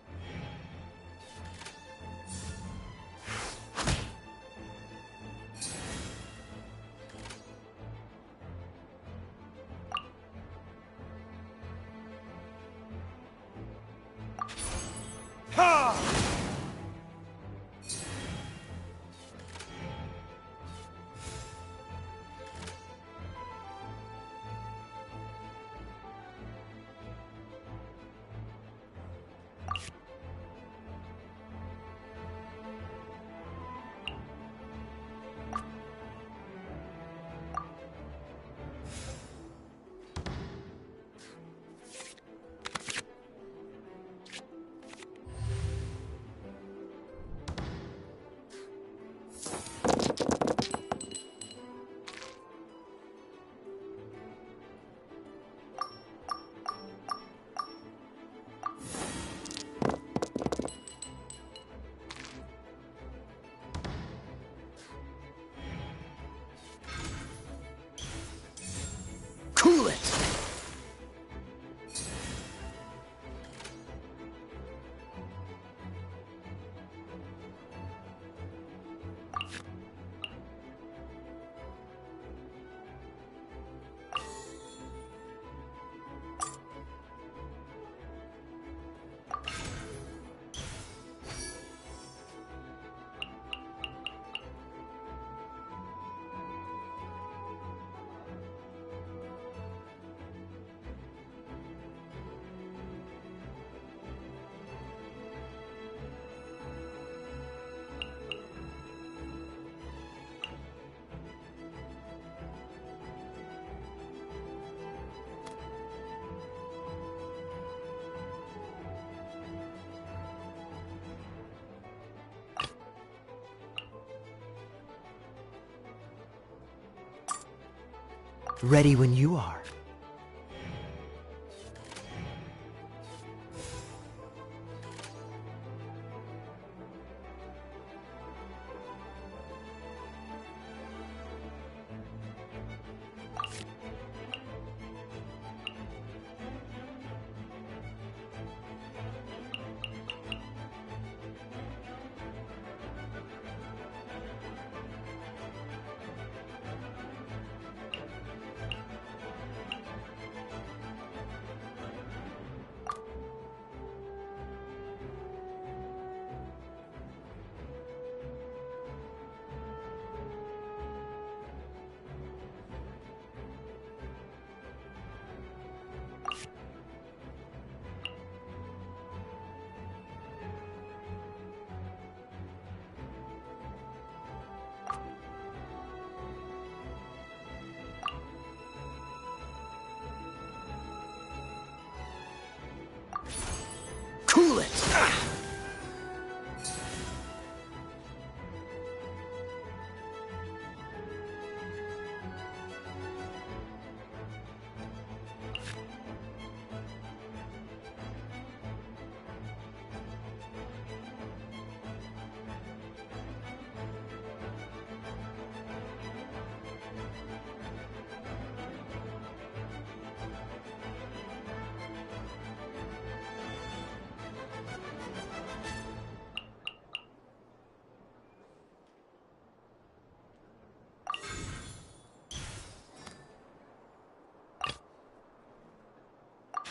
Cool it! Ready when you are. Cool it!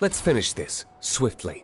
Let's finish this, swiftly.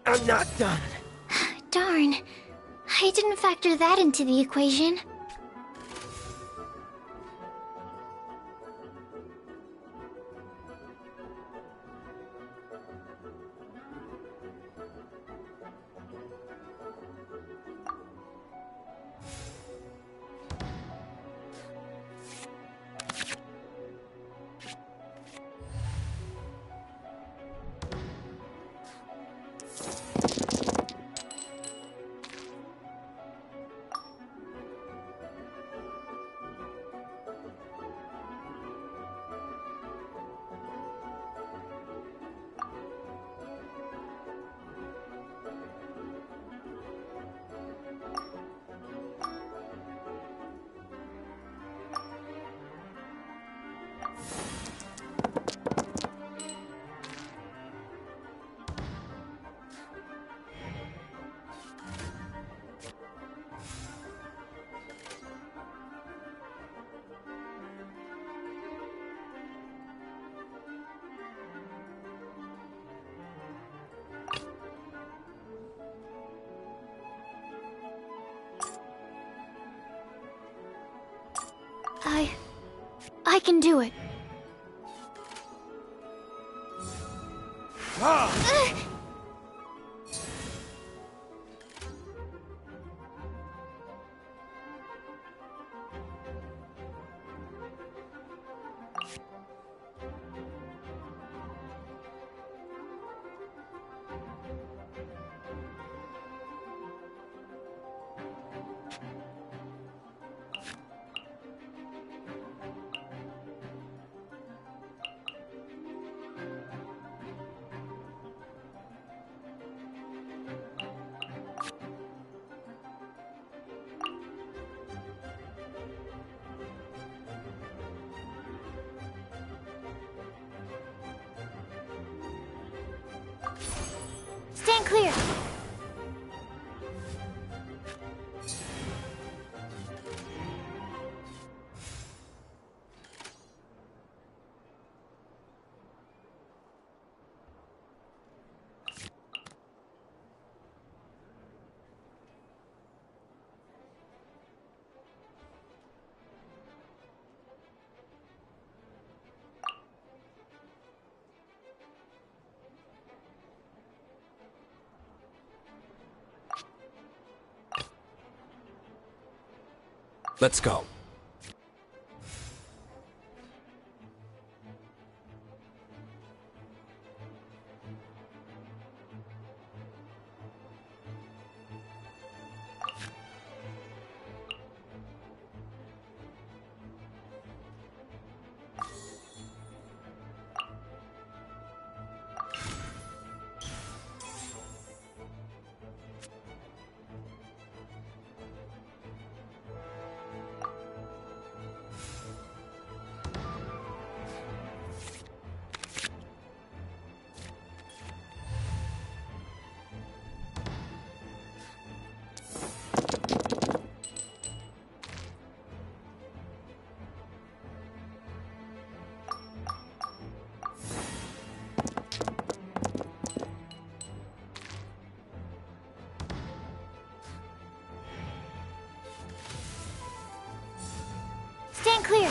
I'm not done. Darn. I didn't factor that into the equation. I can do it. Stand clear. Let's go. Stand clear.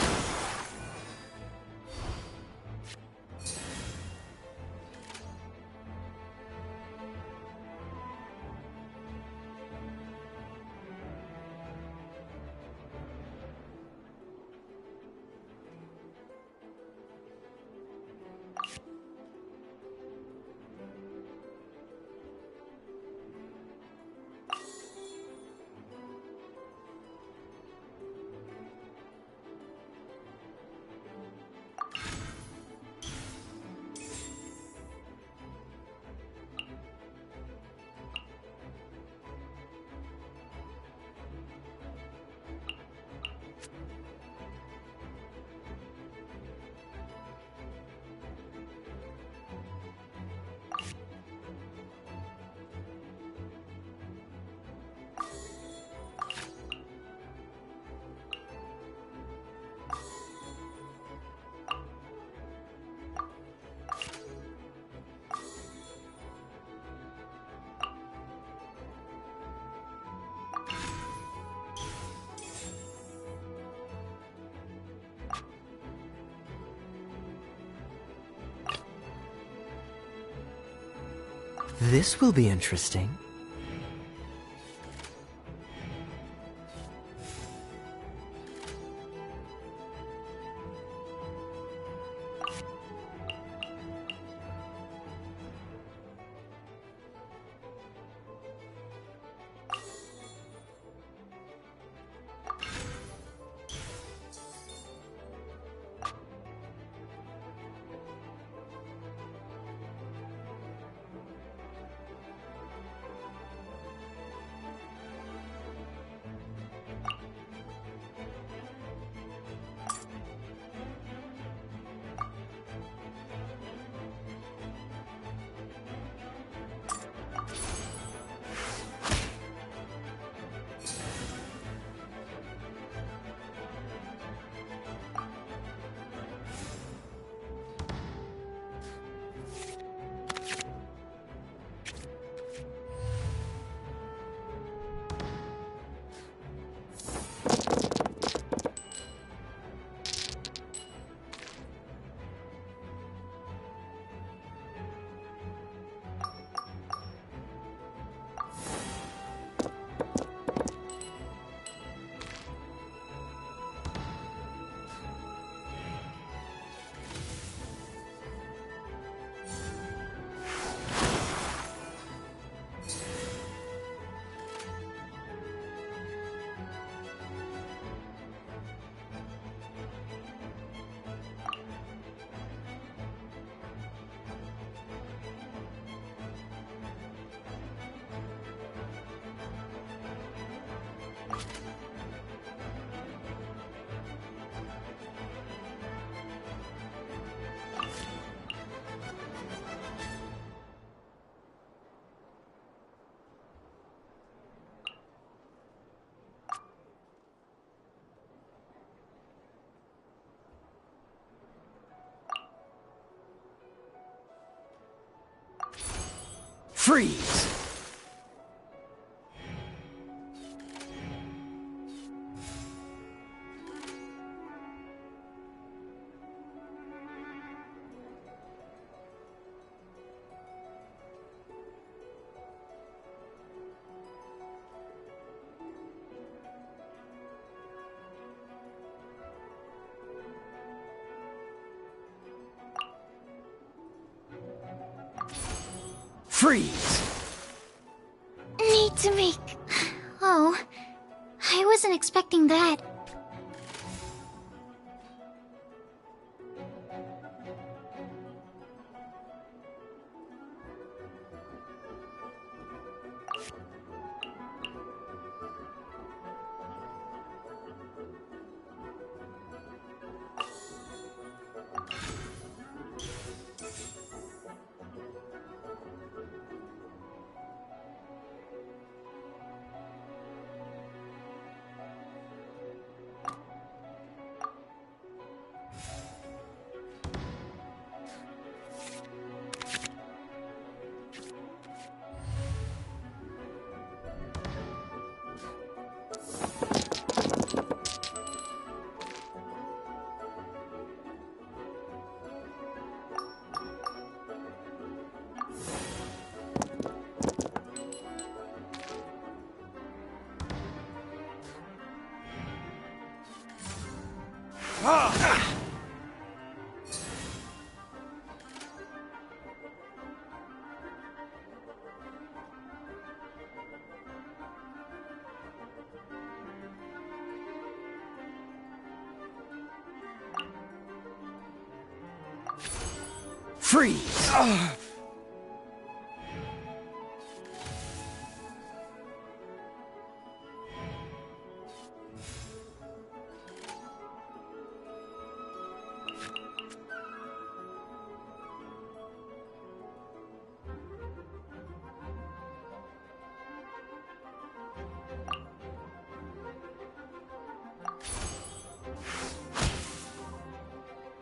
This will be interesting. Freeze! Freeze! Need to make... Oh, I wasn't expecting that. Freeze!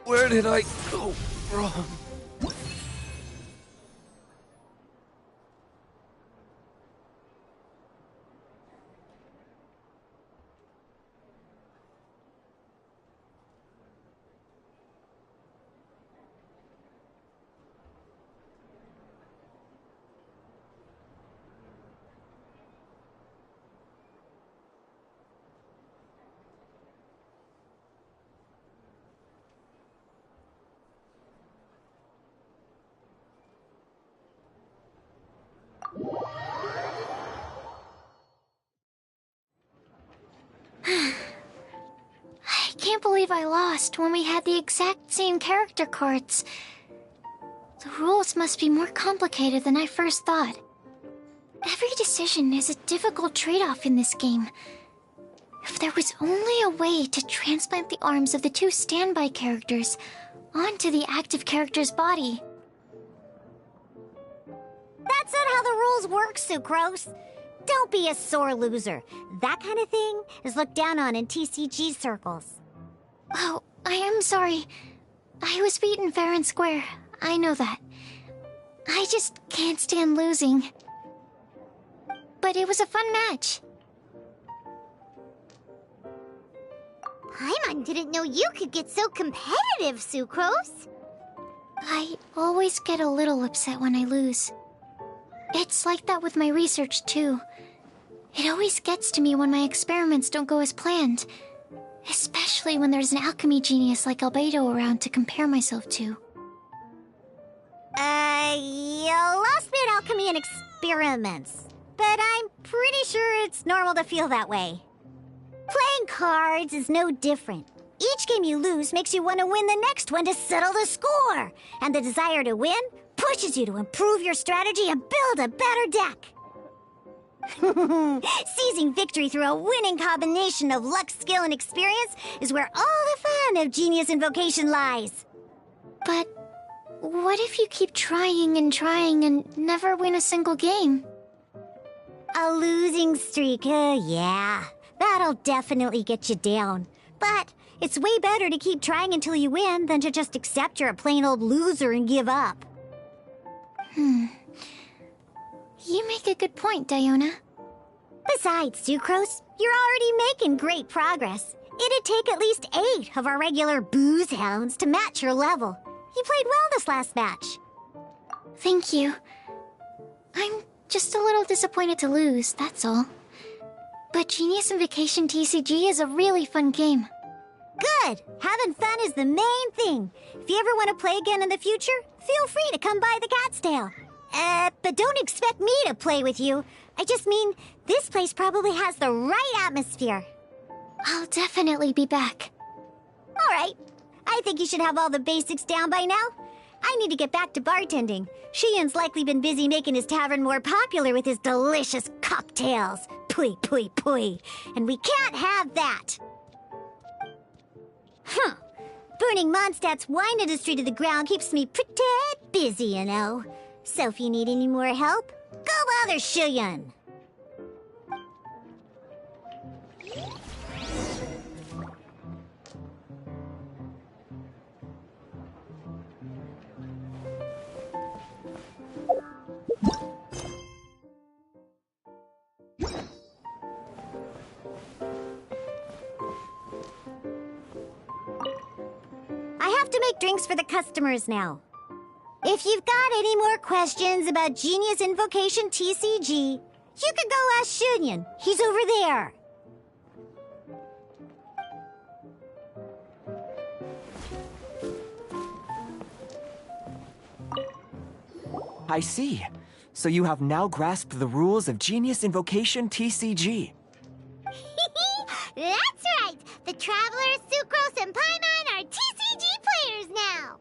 Where did I go wrong? I can't believe I lost when we had the exact same character cards. The rules must be more complicated than I first thought. Every decision is a difficult trade-off in this game. If there was only a way to transplant the arms of the two standby characters onto the active character's body. That's not how the rules work, Sucrose. Don't be a sore loser. That kind of thing is looked down on in TCG circles. Oh, I am sorry. I was beaten fair and square. I know that. I just can't stand losing. But it was a fun match. Paimon didn't know you could get so competitive, Sucrose. I always get a little upset when I lose. It's like that with my research, too. It always gets to me when my experiments don't go as planned. Especially when there's an alchemy genius like Albedo around to compare myself to. You lost me at alchemy and experiments. But I'm pretty sure it's normal to feel that way. Playing cards is no different. Each game you lose makes you want to win the next one to settle the score. And the desire to win pushes you to improve your strategy and build a better deck. Seizing victory through a winning combination of luck, skill, and experience is where all the fun of Genius Invocation lies. But what if you keep trying and never win a single game? A losing streak, yeah. That'll definitely get you down. But it's way better to keep trying until you win than to just accept you're a plain old loser and give up. You make a good point, Diona. Besides, Sucrose, you're already making great progress. It'd take at least 8 of our regular booze hounds to match your level. You played well this last match. Thank you. I'm just a little disappointed to lose, that's all. But Genius Invocation TCG is a really fun game. Good! Having fun is the main thing. If you ever want to play again in the future, feel free to come by the Cat's Tail. But don't expect me to play with you. I just mean, this place probably has the right atmosphere. I'll definitely be back. All right. I think you should have all the basics down by now. I need to get back to bartending. Shiyan's likely been busy making his tavern more popular with his delicious cocktails. Pui, pui, pui. And we can't have that. Burning Mondstadt's wine industry to the ground keeps me pretty busy, you know. So if you need any more help, go bother Shiyan. I have to make drinks for the customers now. If you've got any more questions about Genius Invocation TCG, you can go ask Shiyan. He's over there. I see. So you have now grasped the rules of Genius Invocation TCG. That's right! The Travelers, Sucrose, and Paimon are TCG players now!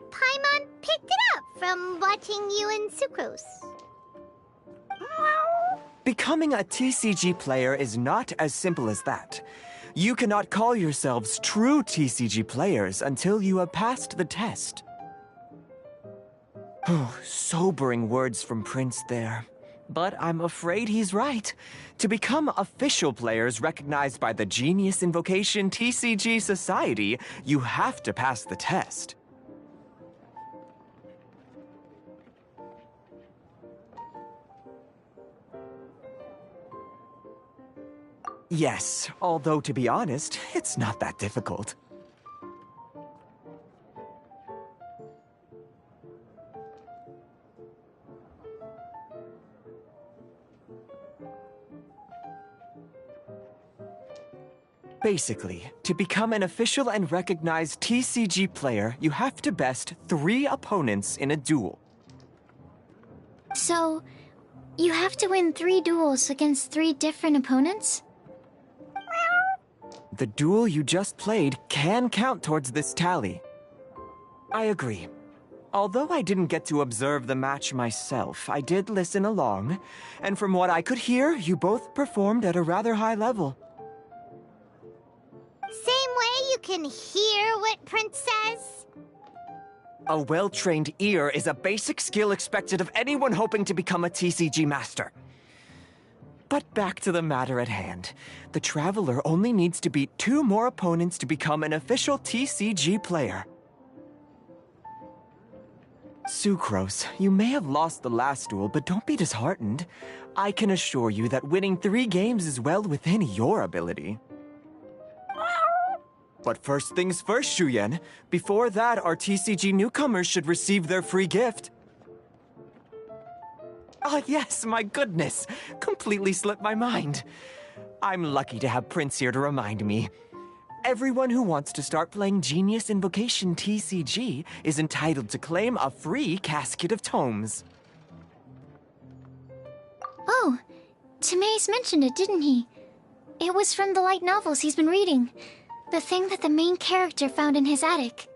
Paimon picked it up from watching you and Sucrose. Becoming a TCG player is not as simple as that. You cannot call yourselves true TCG players until you have passed the test. Oh, sobering words from Prince there. But I'm afraid he's right. To become official players recognized by the Genius Invocation TCG Society, you have to pass the test. Yes, although to be honest, it's not that difficult. Basically, to become an official and recognized TCG player, you have to best 3 opponents in a duel. So, you have to win 3 duels against 3 different opponents? The duel you just played can count towards this tally. I agree. Although I didn't get to observe the match myself, I did listen along, and from what I could hear, you both performed at a rather high level. Same way you can hear what Prince says? A well-trained ear is a basic skill expected of anyone hoping to become a TCG master. But back to the matter at hand. The Traveler only needs to beat 2 more opponents to become an official TCG player. Sucrose, you may have lost the last duel, but don't be disheartened. I can assure you that winning 3 games is well within your ability. But first things first, Shuyen. Before that, our TCG newcomers should receive their free gift. Oh, yes, my goodness. Completely slipped my mind. I'm lucky to have Prince here to remind me. Everyone who wants to start playing Genius Invocation TCG is entitled to claim a free casket of tomes. Oh, Timaeus mentioned it, didn't he? It was from the light novels he's been reading. The thing that the main character found in his attic.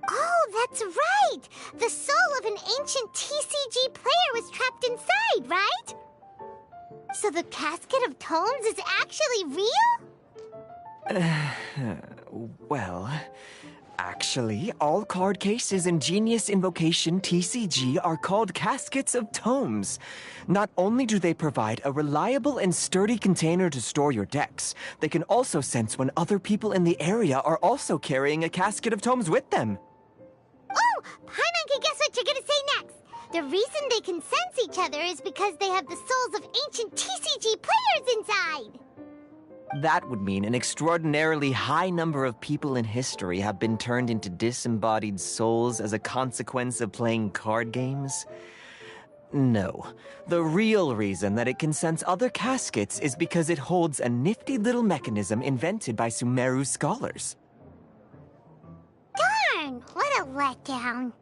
Oh, that's right! The soul of an ancient TCG player was trapped inside, right? So the casket of tomes is actually real? Well, actually, all card cases in Genius Invocation TCG are called caskets of tomes. Not only do they provide a reliable and sturdy container to store your decks, they can also sense when other people in the area are also carrying a casket of tomes with them. Oh, Paimon can guess what you're gonna say next. The reason they can sense each other is because they have the souls of ancient TCG players inside. That would mean an extraordinarily high number of people in history have been turned into disembodied souls as a consequence of playing card games. No. The real reason that it can sense other caskets is because it holds a nifty little mechanism invented by Sumeru's scholars. Darn, what a letdown.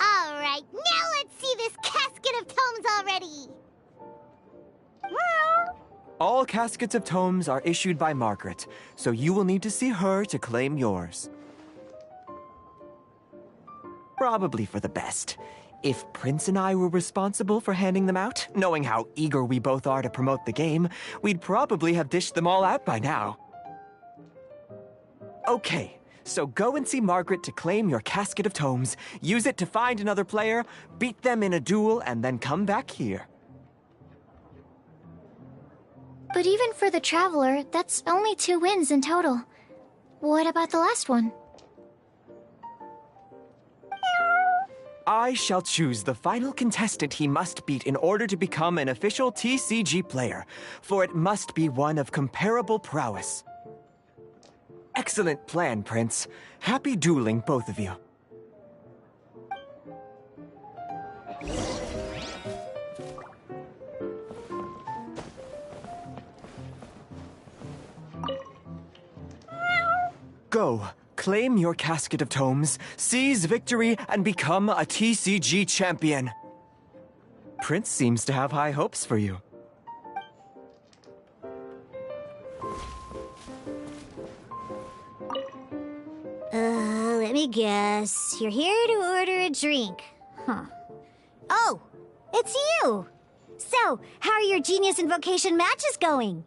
Alright, now let's see this casket of tomes already. All caskets of tomes are issued by Margaret, so you will need to see her to claim yours. Probably for the best. If Prince and I were responsible for handing them out, knowing how eager we both are to promote the game, we'd probably have dished them all out by now. Okay, so go and see Margaret to claim your casket of tomes, use it to find another player, beat them in a duel, and then come back here. But even for the Traveler, that's only 2 wins in total. What about the last one? I shall choose the final contestant he must beat in order to become an official TCG player, for it must be one of comparable prowess. Excellent plan, Prince. Happy dueling, both of you. Go, claim your casket of tomes, seize victory, and become a TCG champion. Prince seems to have high hopes for you. Let me guess. You're here to order a drink. Huh. Oh, it's you! So, how are your Genius Invocation matches going?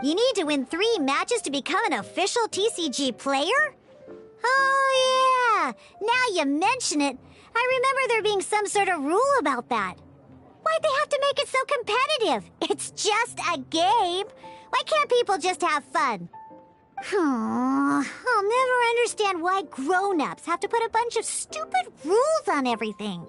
You need to win 3 matches to become an official TCG player? Oh, yeah! Now you mention it, I remember there being some sort of rule about that. Why'd they have to make it so competitive? It's just a game. Why can't people just have fun? I'll never understand why grown-ups have to put a bunch of stupid rules on everything.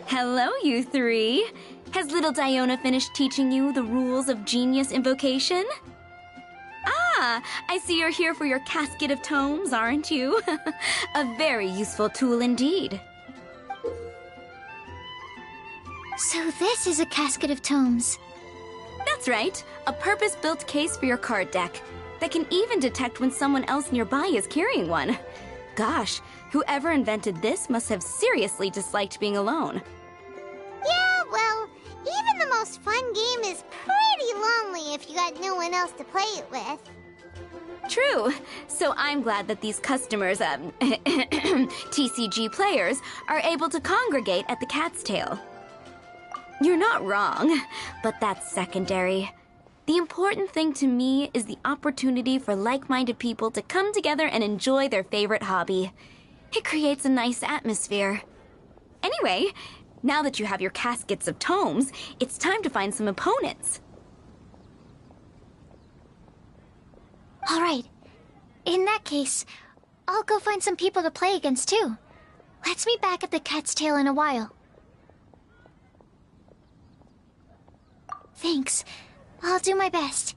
Hello, you 3. Has little Diona finished teaching you the rules of Genius Invocation? Ah, I see you're here for your casket of tomes, aren't you? A very useful tool indeed. So this is a casket of tomes. That's right, a purpose-built case for your card deck that can even detect when someone else nearby is carrying one. Gosh, whoever invented this must have seriously disliked being alone. Yeah, well, even the most fun game is pretty lonely if you got no one else to play it with. True. So I'm glad that these customers, TCG players, are able to congregate at the Cat's Tail. You're not wrong, but that's secondary. The important thing to me is the opportunity for like-minded people to come together and enjoy their favorite hobby. It creates a nice atmosphere. Anyway, Now that you have your caskets of tomes, it's time to find some opponents. All right. In that case, I'll go find some people to play against too. Let's meet back at the Cat's Tail in a while. Thanks. I'll do my best.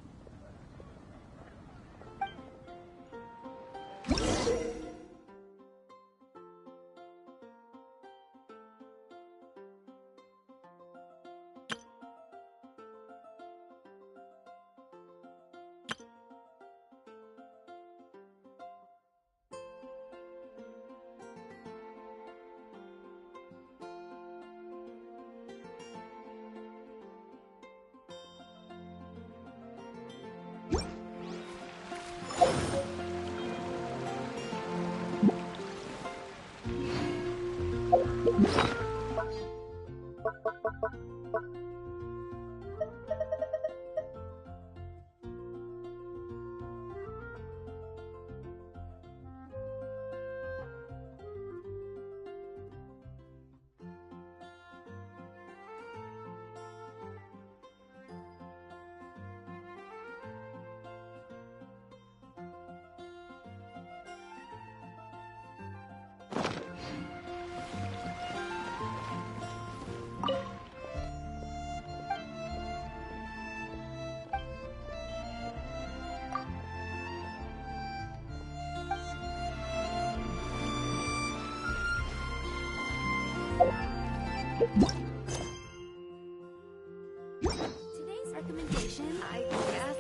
Today's recommendation, I guess.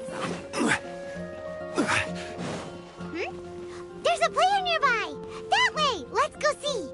There's a player nearby! That way! Let's go see!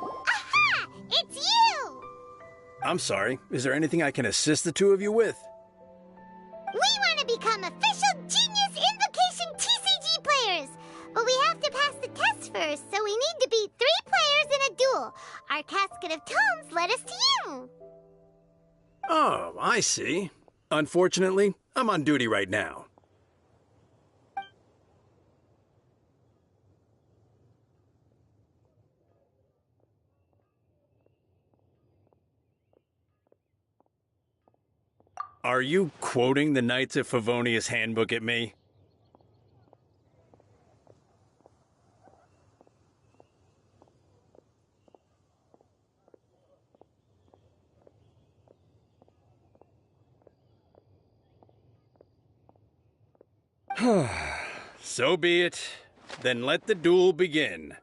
Aha! It's you! I'm sorry. Is there anything I can assist the two of you with? We want to become official Genius Invocation TCG players! But we have to pass the test first, so we need to beat 3 players in a duel. Our casket of tomes led us to you! Oh, I see. Unfortunately, I'm on duty right now. Are you quoting the Knights of Favonius handbook at me? So be it. Then let the duel begin.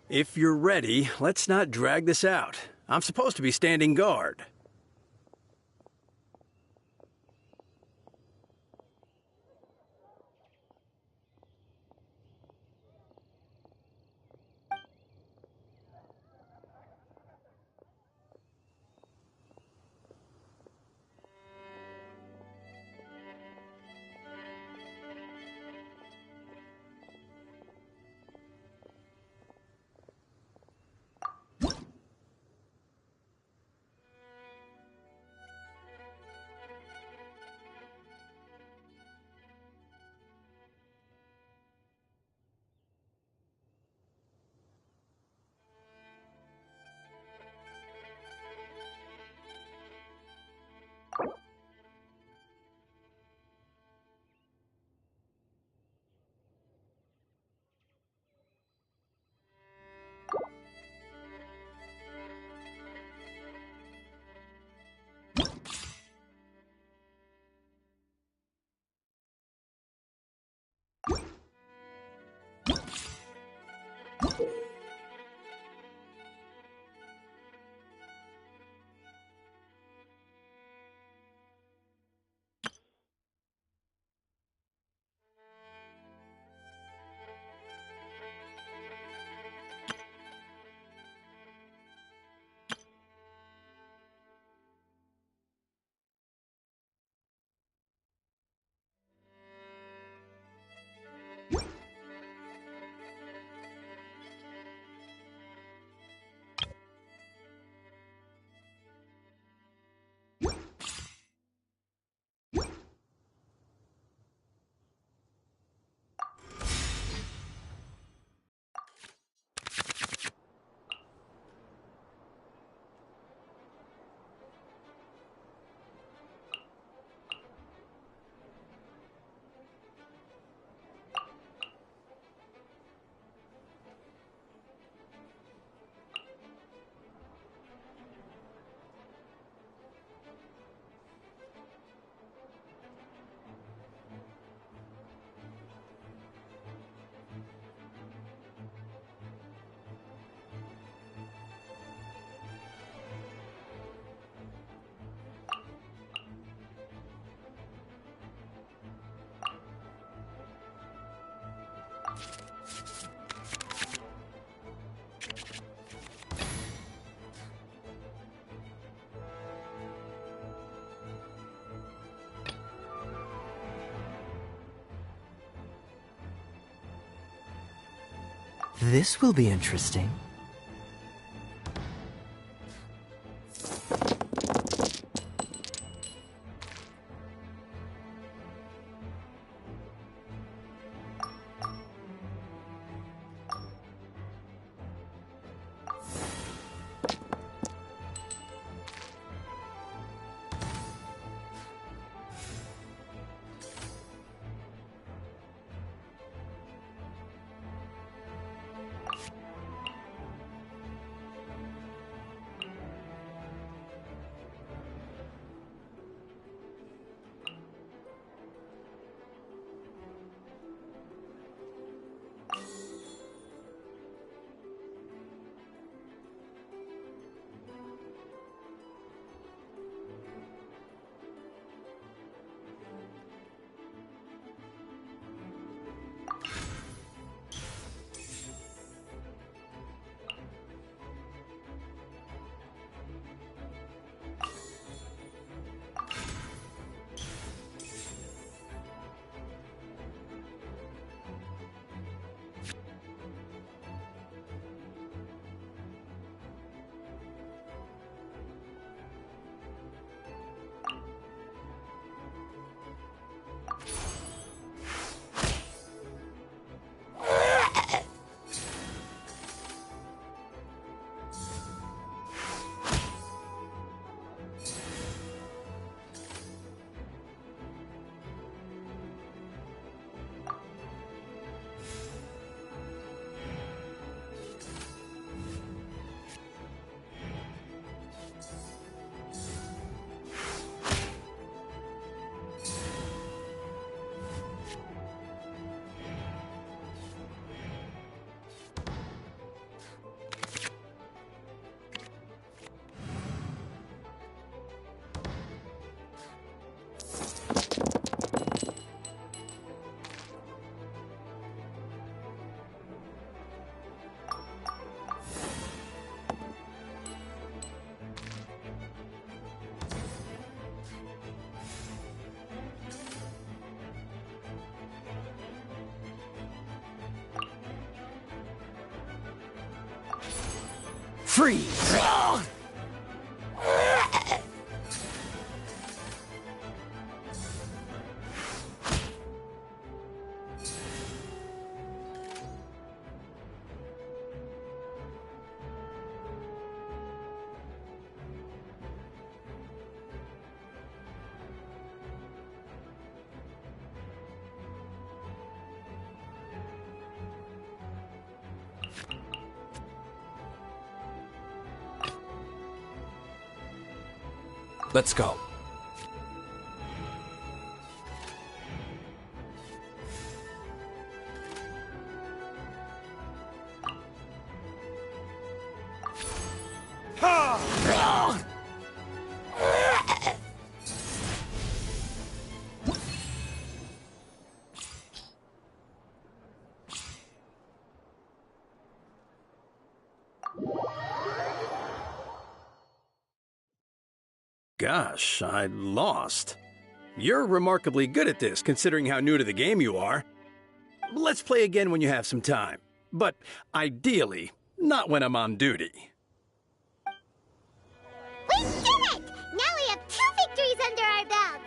If you're ready, let's not drag this out. I'm supposed to be standing guard. This will be interesting. Freeze! Let's go. Gosh, I lost. You're remarkably good at this, considering how new to the game you are. Let's play again when you have some time. But ideally, not when I'm on duty. We did it! Now we have 2 victories under our belt.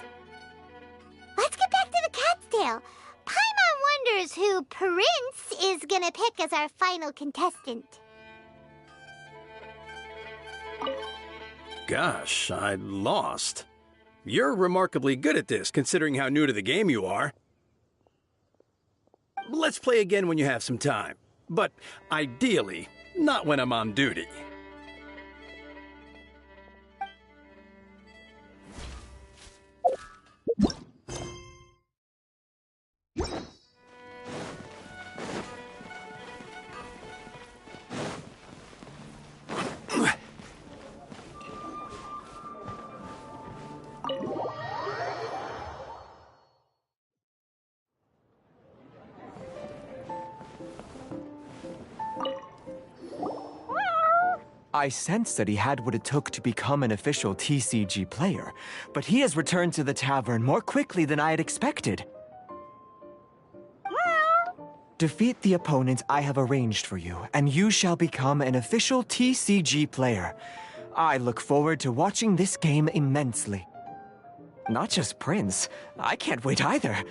Let's get back to the cat's tail. Paimon wonders who Prince is gonna pick as our final contestant. Gosh, I lost. You're remarkably good at this, considering how new to the game you are. Let's play again when you have some time. But ideally, not when I'm on duty. I sensed that he had what it took to become an official TCG player, but he has returned to the tavern more quickly than I had expected. Defeat the opponent I have arranged for you, and you shall become an official TCG player. I look forward to watching this game immensely. Not just Prince. I can't wait either.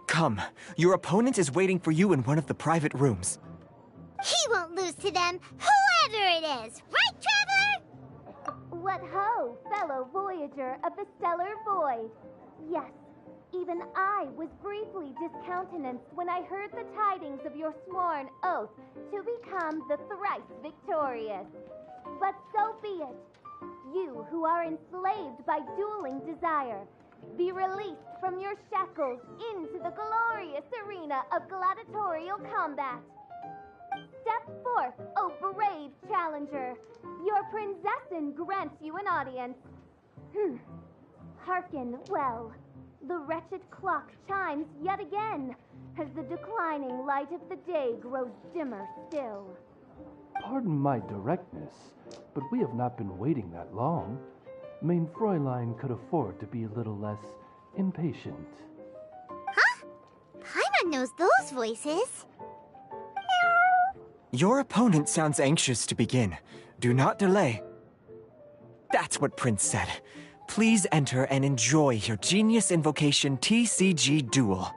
Come, your opponent is waiting for you in one of the private rooms. He won't lose to them, whoever it is. Right, Traveler? What ho, fellow voyager of the stellar void. Yes, even I was briefly discountenanced when I heard the tidings of your sworn oath to become the thrice victorious. But so be it. You who are enslaved by dueling desire, be released from your shackles into the glorious arena of gladiatorial combat. Step forth, O brave challenger. Your princessin grants you an audience. Hearken well. The wretched clock chimes yet again, as the declining light of the day grows dimmer still. Pardon my directness, but we have not been waiting that long. Mein Fräulein could afford to be a little less impatient. Huh? Paimon knows those voices. Your opponent sounds anxious to begin. Do not delay. That's what Prince said. Please enter and enjoy your Genius Invocation TCG duel.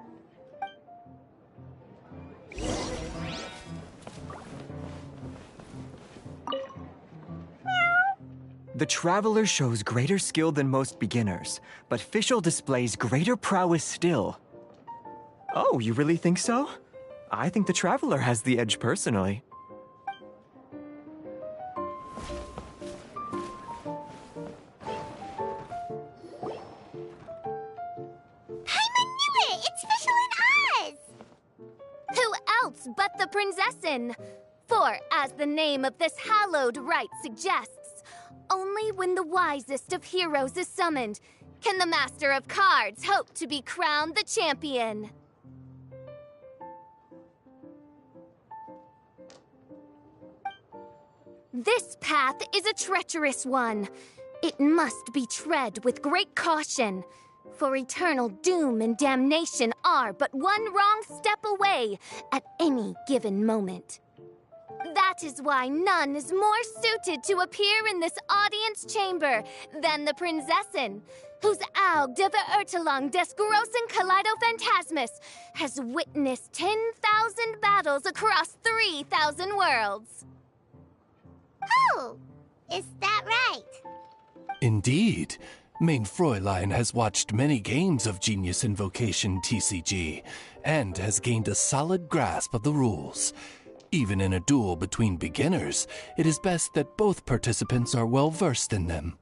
The Traveler shows greater skill than most beginners, but Fischl displays greater prowess still. Oh, you really think so? I think the Traveler has the edge personally. Paimon knew it! It's Fischl and Oz! Who else but the princessin? For, as the name of this hallowed rite suggests, only when the wisest of heroes is summoned can the Master of Cards hope to be crowned the champion. This path is a treacherous one. It must be tread with great caution, for eternal doom and damnation are but one wrong step away at any given moment. That is why none is more suited to appear in this audience chamber than the princessin, whose Aug de Verurtelung des großen Kaleido-Phantasmus has witnessed 10,000 battles across 3,000 worlds. Oh, is that right? Indeed. Mein Fräulein has watched many games of Genius Invocation TCG, and has gained a solid grasp of the rules. Even in a duel between beginners, it is best that both participants are well versed in them.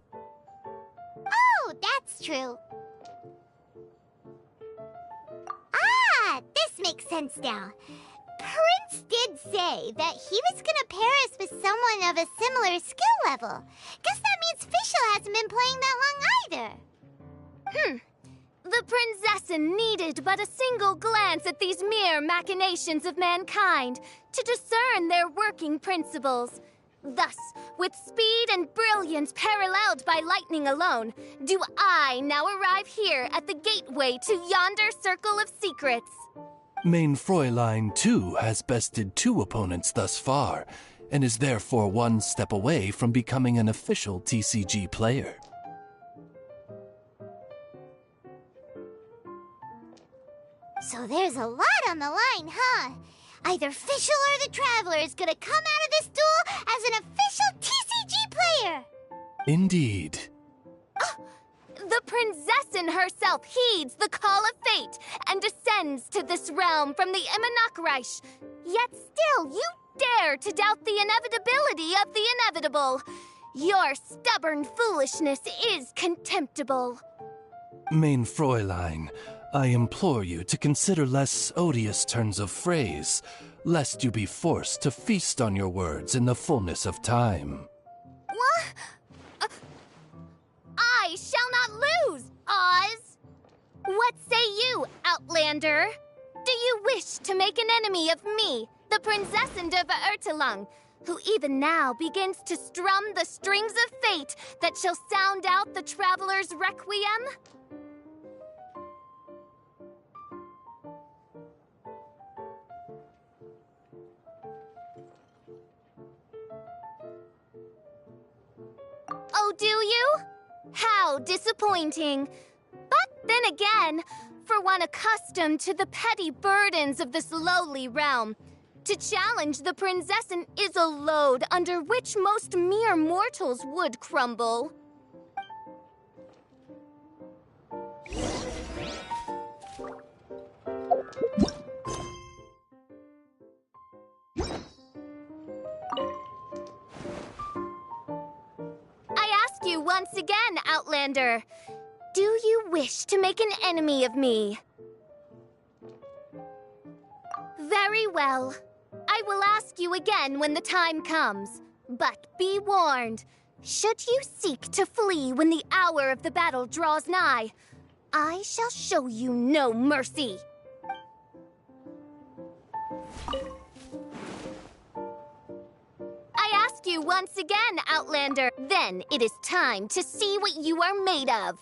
Oh, that's true. Ah, this makes sense now. Prince did say that he was gonna pair us with someone of a similar skill level. Guess that means Fischl hasn't been playing that long either. The princessin needed but a single glance at these mere machinations of mankind to discern their working principles. Thus, with speed and brilliance paralleled by lightning alone, do I now arrive here at the gateway to yonder circle of secrets. Mein Fräulein, too, has bested 2 opponents thus far, and is therefore one step away from becoming an official TCG player. So there's a lot on the line, huh? Either Fischl or the Traveler is gonna come out of this duel as an official TCG player! Indeed. The princessin herself heeds the call of fate and descends to this realm from the Immanakreich. Yet still, you dare to doubt the inevitability of the inevitable. Your stubborn foolishness is contemptible. Mein Fräulein, I implore you to consider less odious turns of phrase, lest you be forced to feast on your words in the fullness of time. What? I shall not lose, Oz! What say you, Outlander? Do you wish to make an enemy of me, the Princessin de Verurtelung, who even now begins to strum the strings of fate that shall sound out the Traveler's Requiem? do you? How disappointing. But then again, for one accustomed to the petty burdens of this lowly realm, to challenge the Prinzessin is a load under which most mere mortals would crumble. I ask you once again, Outlander, do you wish to make an enemy of me? Very well. I will ask you again when the time comes. But be warned, should you seek to flee when the hour of the battle draws nigh, I shall show you no mercy. I ask you once again, Outlander, then it is time to see what you are made of.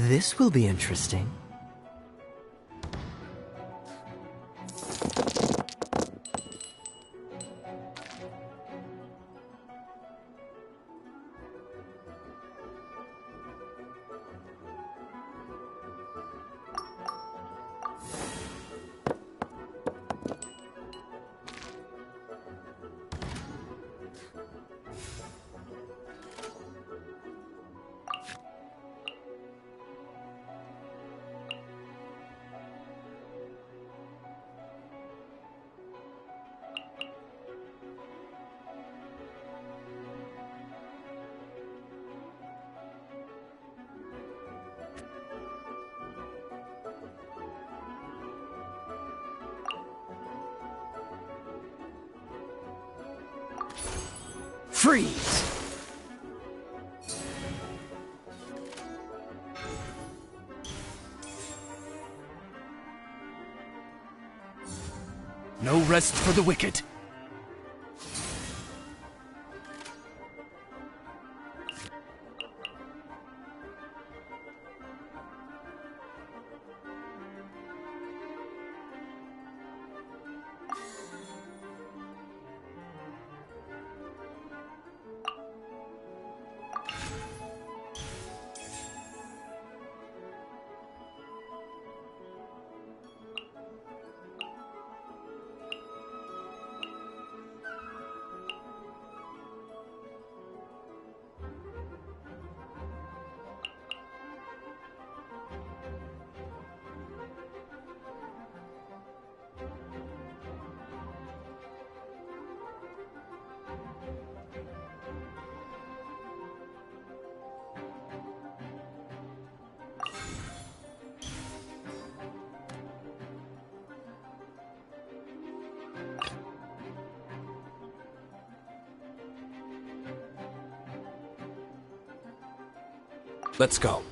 This will be interesting. Freeze! No rest for the wicked. Let's go.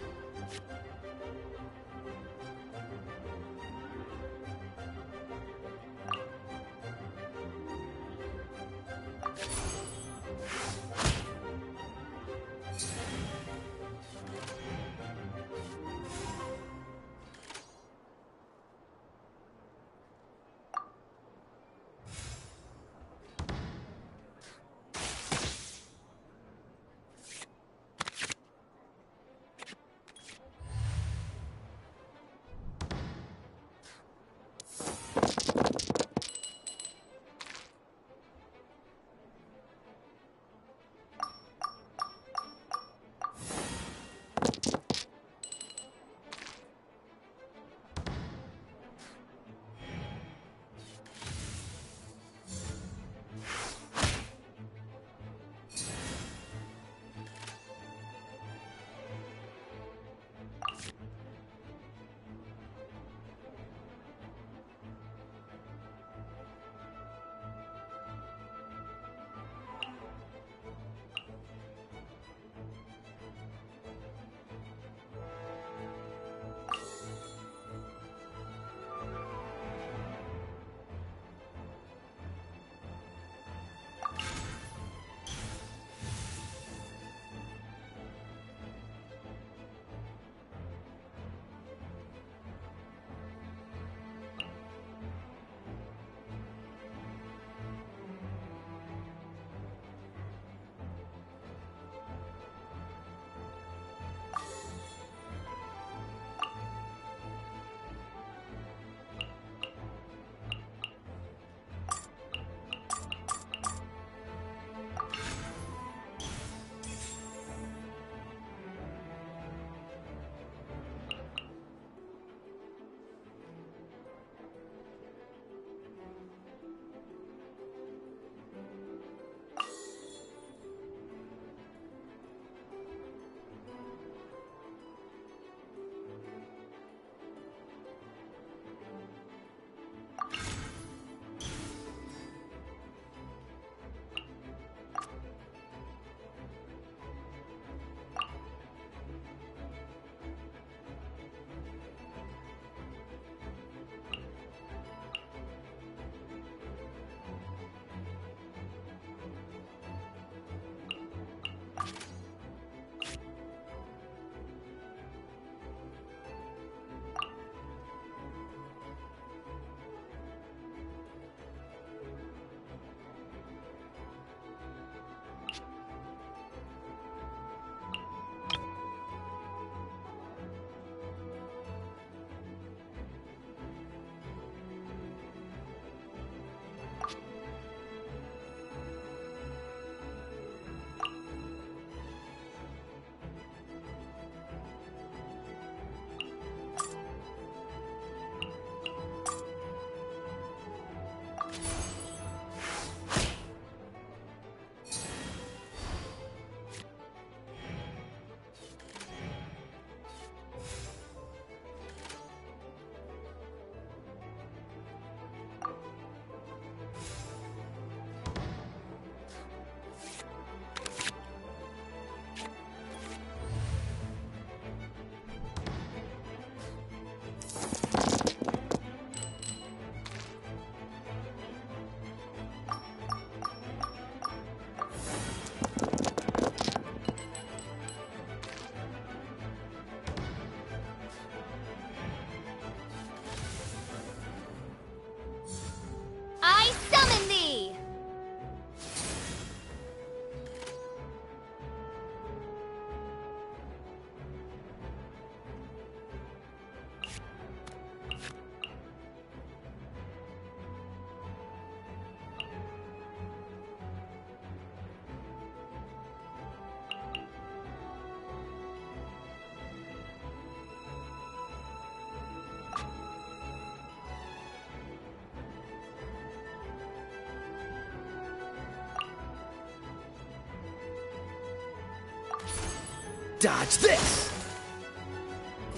Dodge this!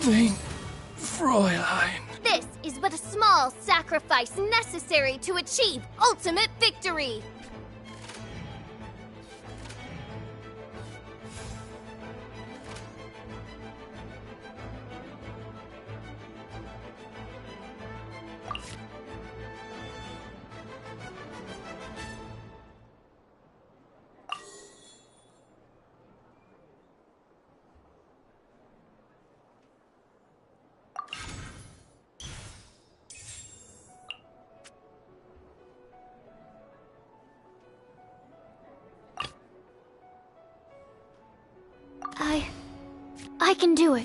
Mein Fräulein. This is but a small sacrifice necessary to achieve ultimate victory! I can do it.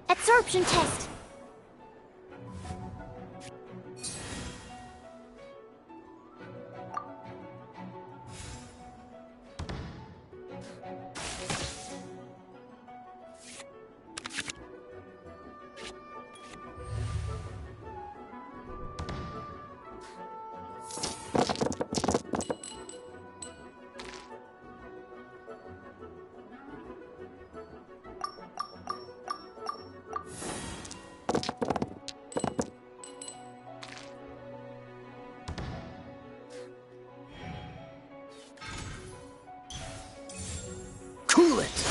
Absorption test. Cool it!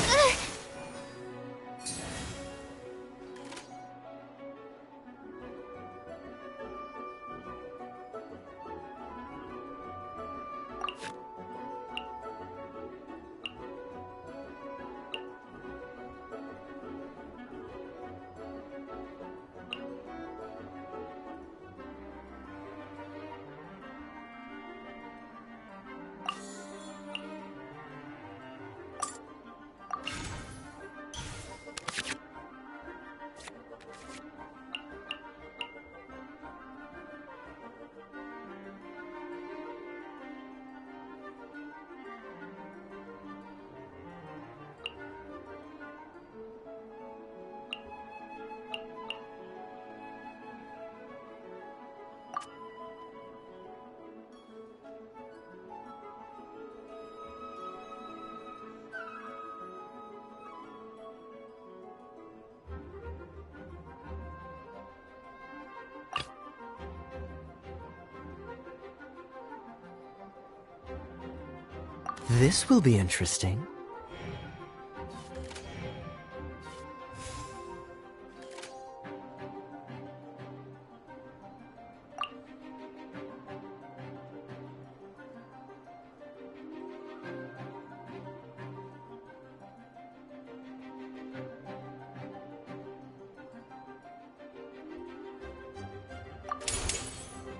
This will be interesting.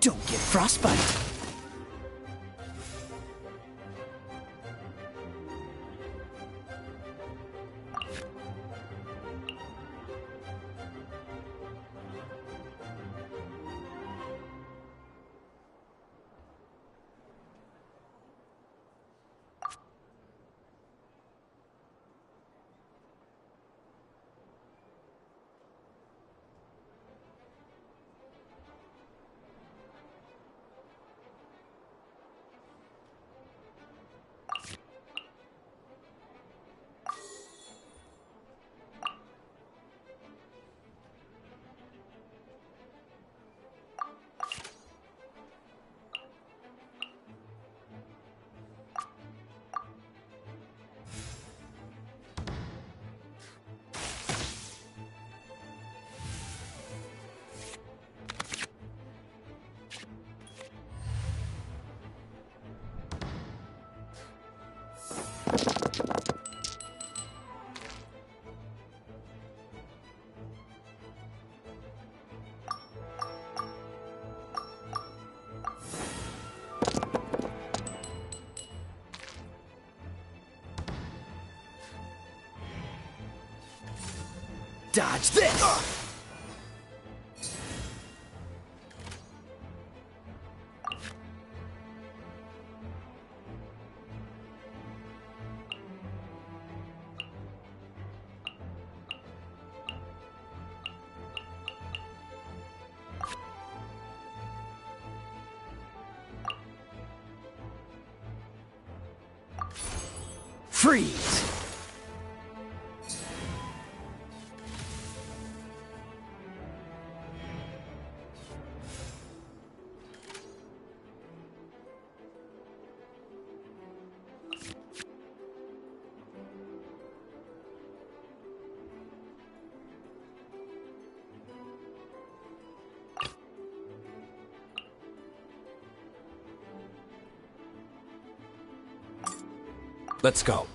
Don't get frostbite! Dodge this! Freeze! Let's go.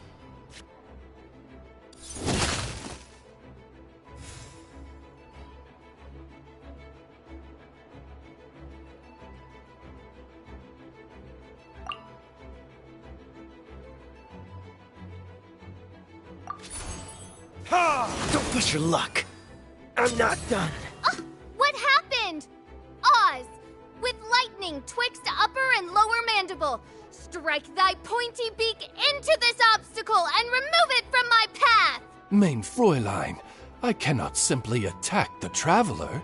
Don't push your luck. I'm not done. What happened? Oz! With lightning twixt upper and lower mandible, strike thy pointy beak into this obstacle and remove it from my path! Mein Fräulein, I cannot simply attack the traveler.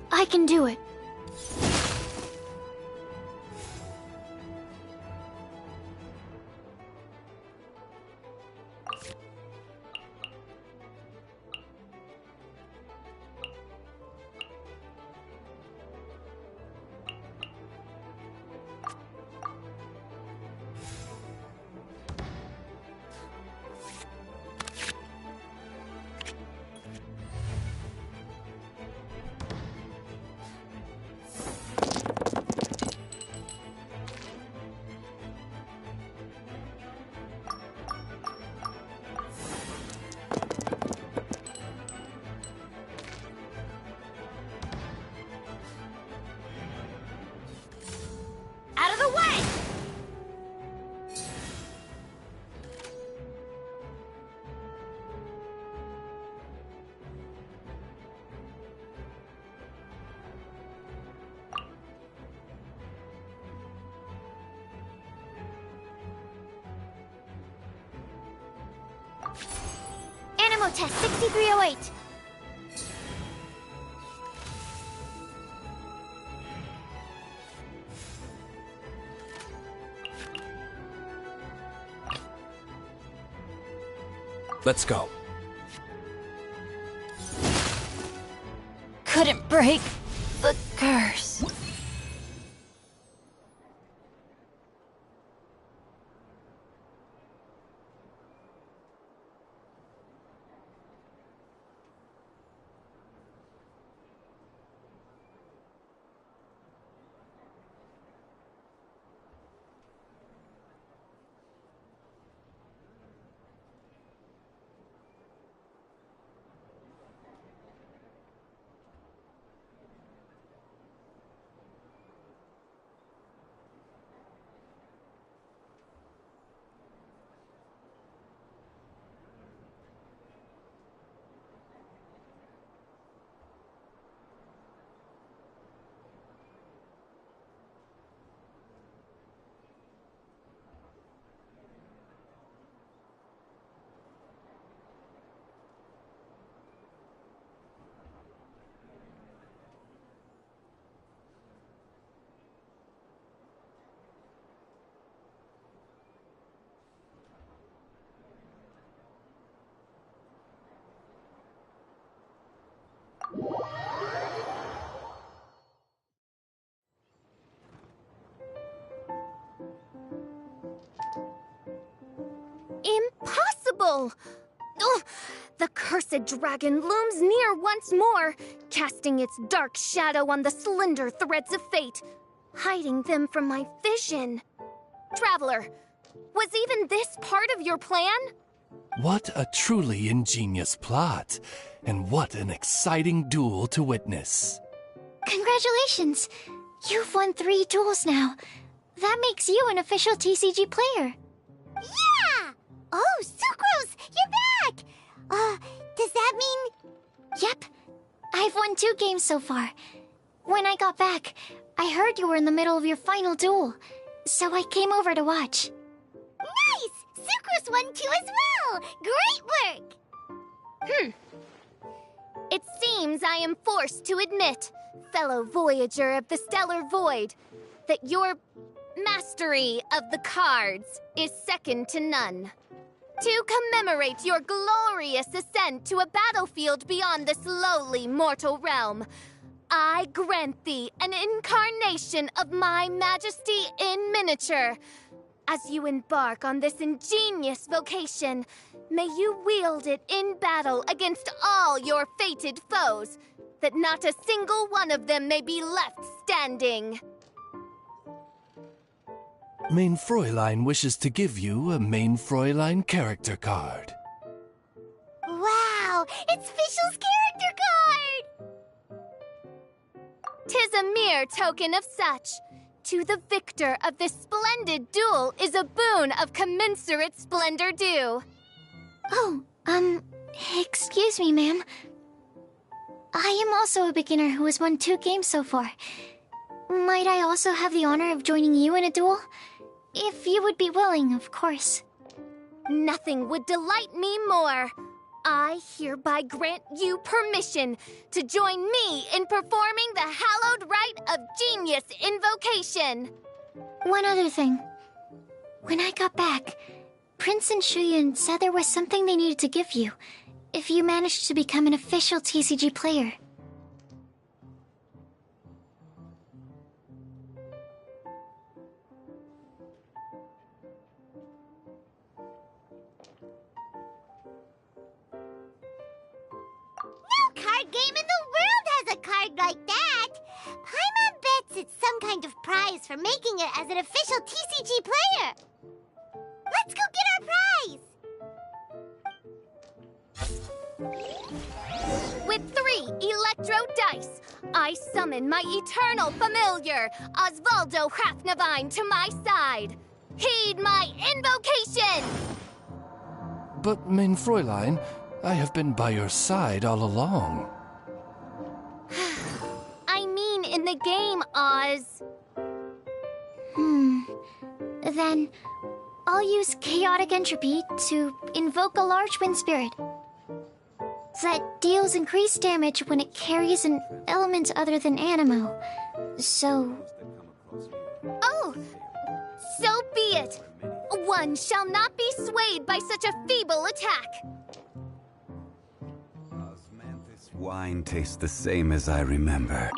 I can do it. Out of the way! Animo test 6308. Let's go. Couldn't break the curse. Impossible! Ugh, the cursed dragon looms near once more, casting its dark shadow on the slender threads of fate, hiding them from my vision. Traveler, was even this part of your plan? What a truly ingenious plot, and what an exciting duel to witness. Congratulations! You've won 3 duels now. That makes you an official TCG player. Yeah! Oh, Sucrose, you're back! Does that mean... Yep. I've won 2 games so far. When I got back, I heard you were in the middle of your final duel. so I came over to watch. Nice! Sucrose won too as well! Great work! It seems I am forced to admit, fellow voyager of the stellar void, that your mastery of the cards is second to none. To commemorate your glorious ascent to a battlefield beyond this lowly mortal realm, I grant thee an incarnation of my majesty in miniature. As you embark on this ingenious vocation, may you wield it in battle against all your fated foes, that not a single one of them may be left standing. Main Fräulein wishes to give you a Main Fräulein character card. Wow! It's Fischl's character card! 'Tis a mere token of such. To the victor of this splendid duel is a boon of commensurate splendor due. Oh, excuse me, ma'am. I am also a beginner who has won 2 games so far. Might I also have the honor of joining you in a duel? If you would be willing, of course. Nothing would delight me more. I hereby grant you permission to join me in performing the hallowed rite of genius invocation. One other thing. When I got back, Prince and Shuyan said there was something they needed to give you if you managed to become an official TCG player. No card game in the world has a card like that! Paimon bets it's some kind of prize for making it as an official TCG player! Let's go get our prize! With 3 electro dice, I summon my eternal familiar, Osvaldo Hrafnavine, to my side. Heed my invocation! But, Main Fräulein, I have been by your side all along. I mean in the game, Oz. Then, I'll use Chaotic Entropy to invoke a large wind spirit. That deals increased damage when it carries an element other than Animo. So... Oh, so be it. One shall not be swayed by such a feeble attack. Osmanthus wine tastes the same as I remember.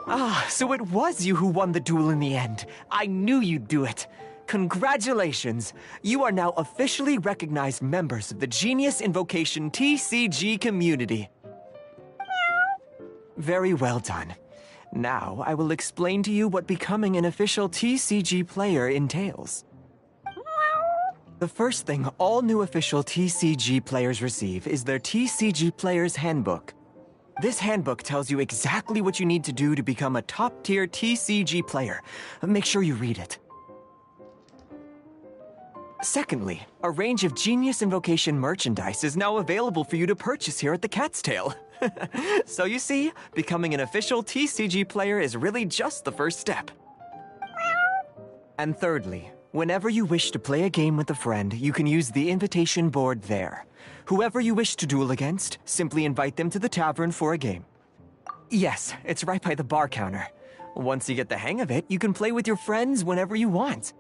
Ah, so it was you who won the duel in the end. I knew you'd do it. Congratulations! You are now officially recognized members of the Genius Invocation TCG community. Very well done. Now, I will explain to you what becoming an official TCG player entails. The first thing all new official TCG players receive is their TCG Player's Handbook. This handbook tells you exactly what you need to do to become a top-tier TCG player. Make sure you read it. Secondly, a range of Genius Invocation merchandise is now available for you to purchase here at the Cat's Tail. So you see, becoming an official TCG player is really just the first step. And thirdly, whenever you wish to play a game with a friend, you can use the invitation board there. Whoever you wish to duel against, simply invite them to the tavern for a game. Yes, it's right by the bar counter. Once you get the hang of it, you can play with your friends whenever you want.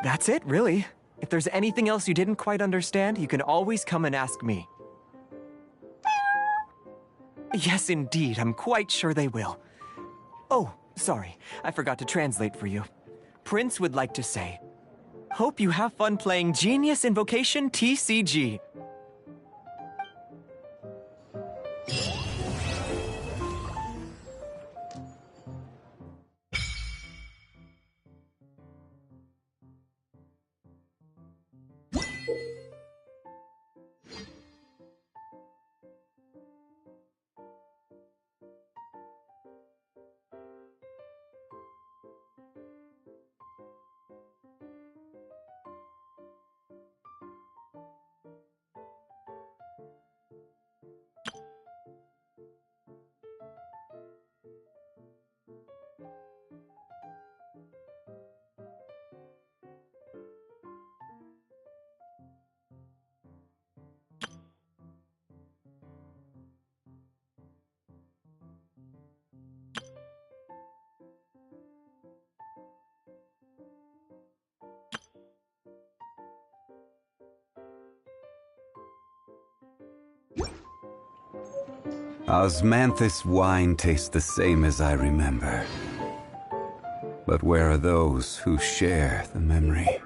That's it, really. If there's anything else you didn't quite understand, you can always come and ask me. Yes, indeed, I'm quite sure they will. Oh, sorry, I forgot to translate for you. Prince would like to say, hope you have fun playing Genius Invocation TCG. Osmanthus wine tastes the same as I remember. But where are those who share the memory?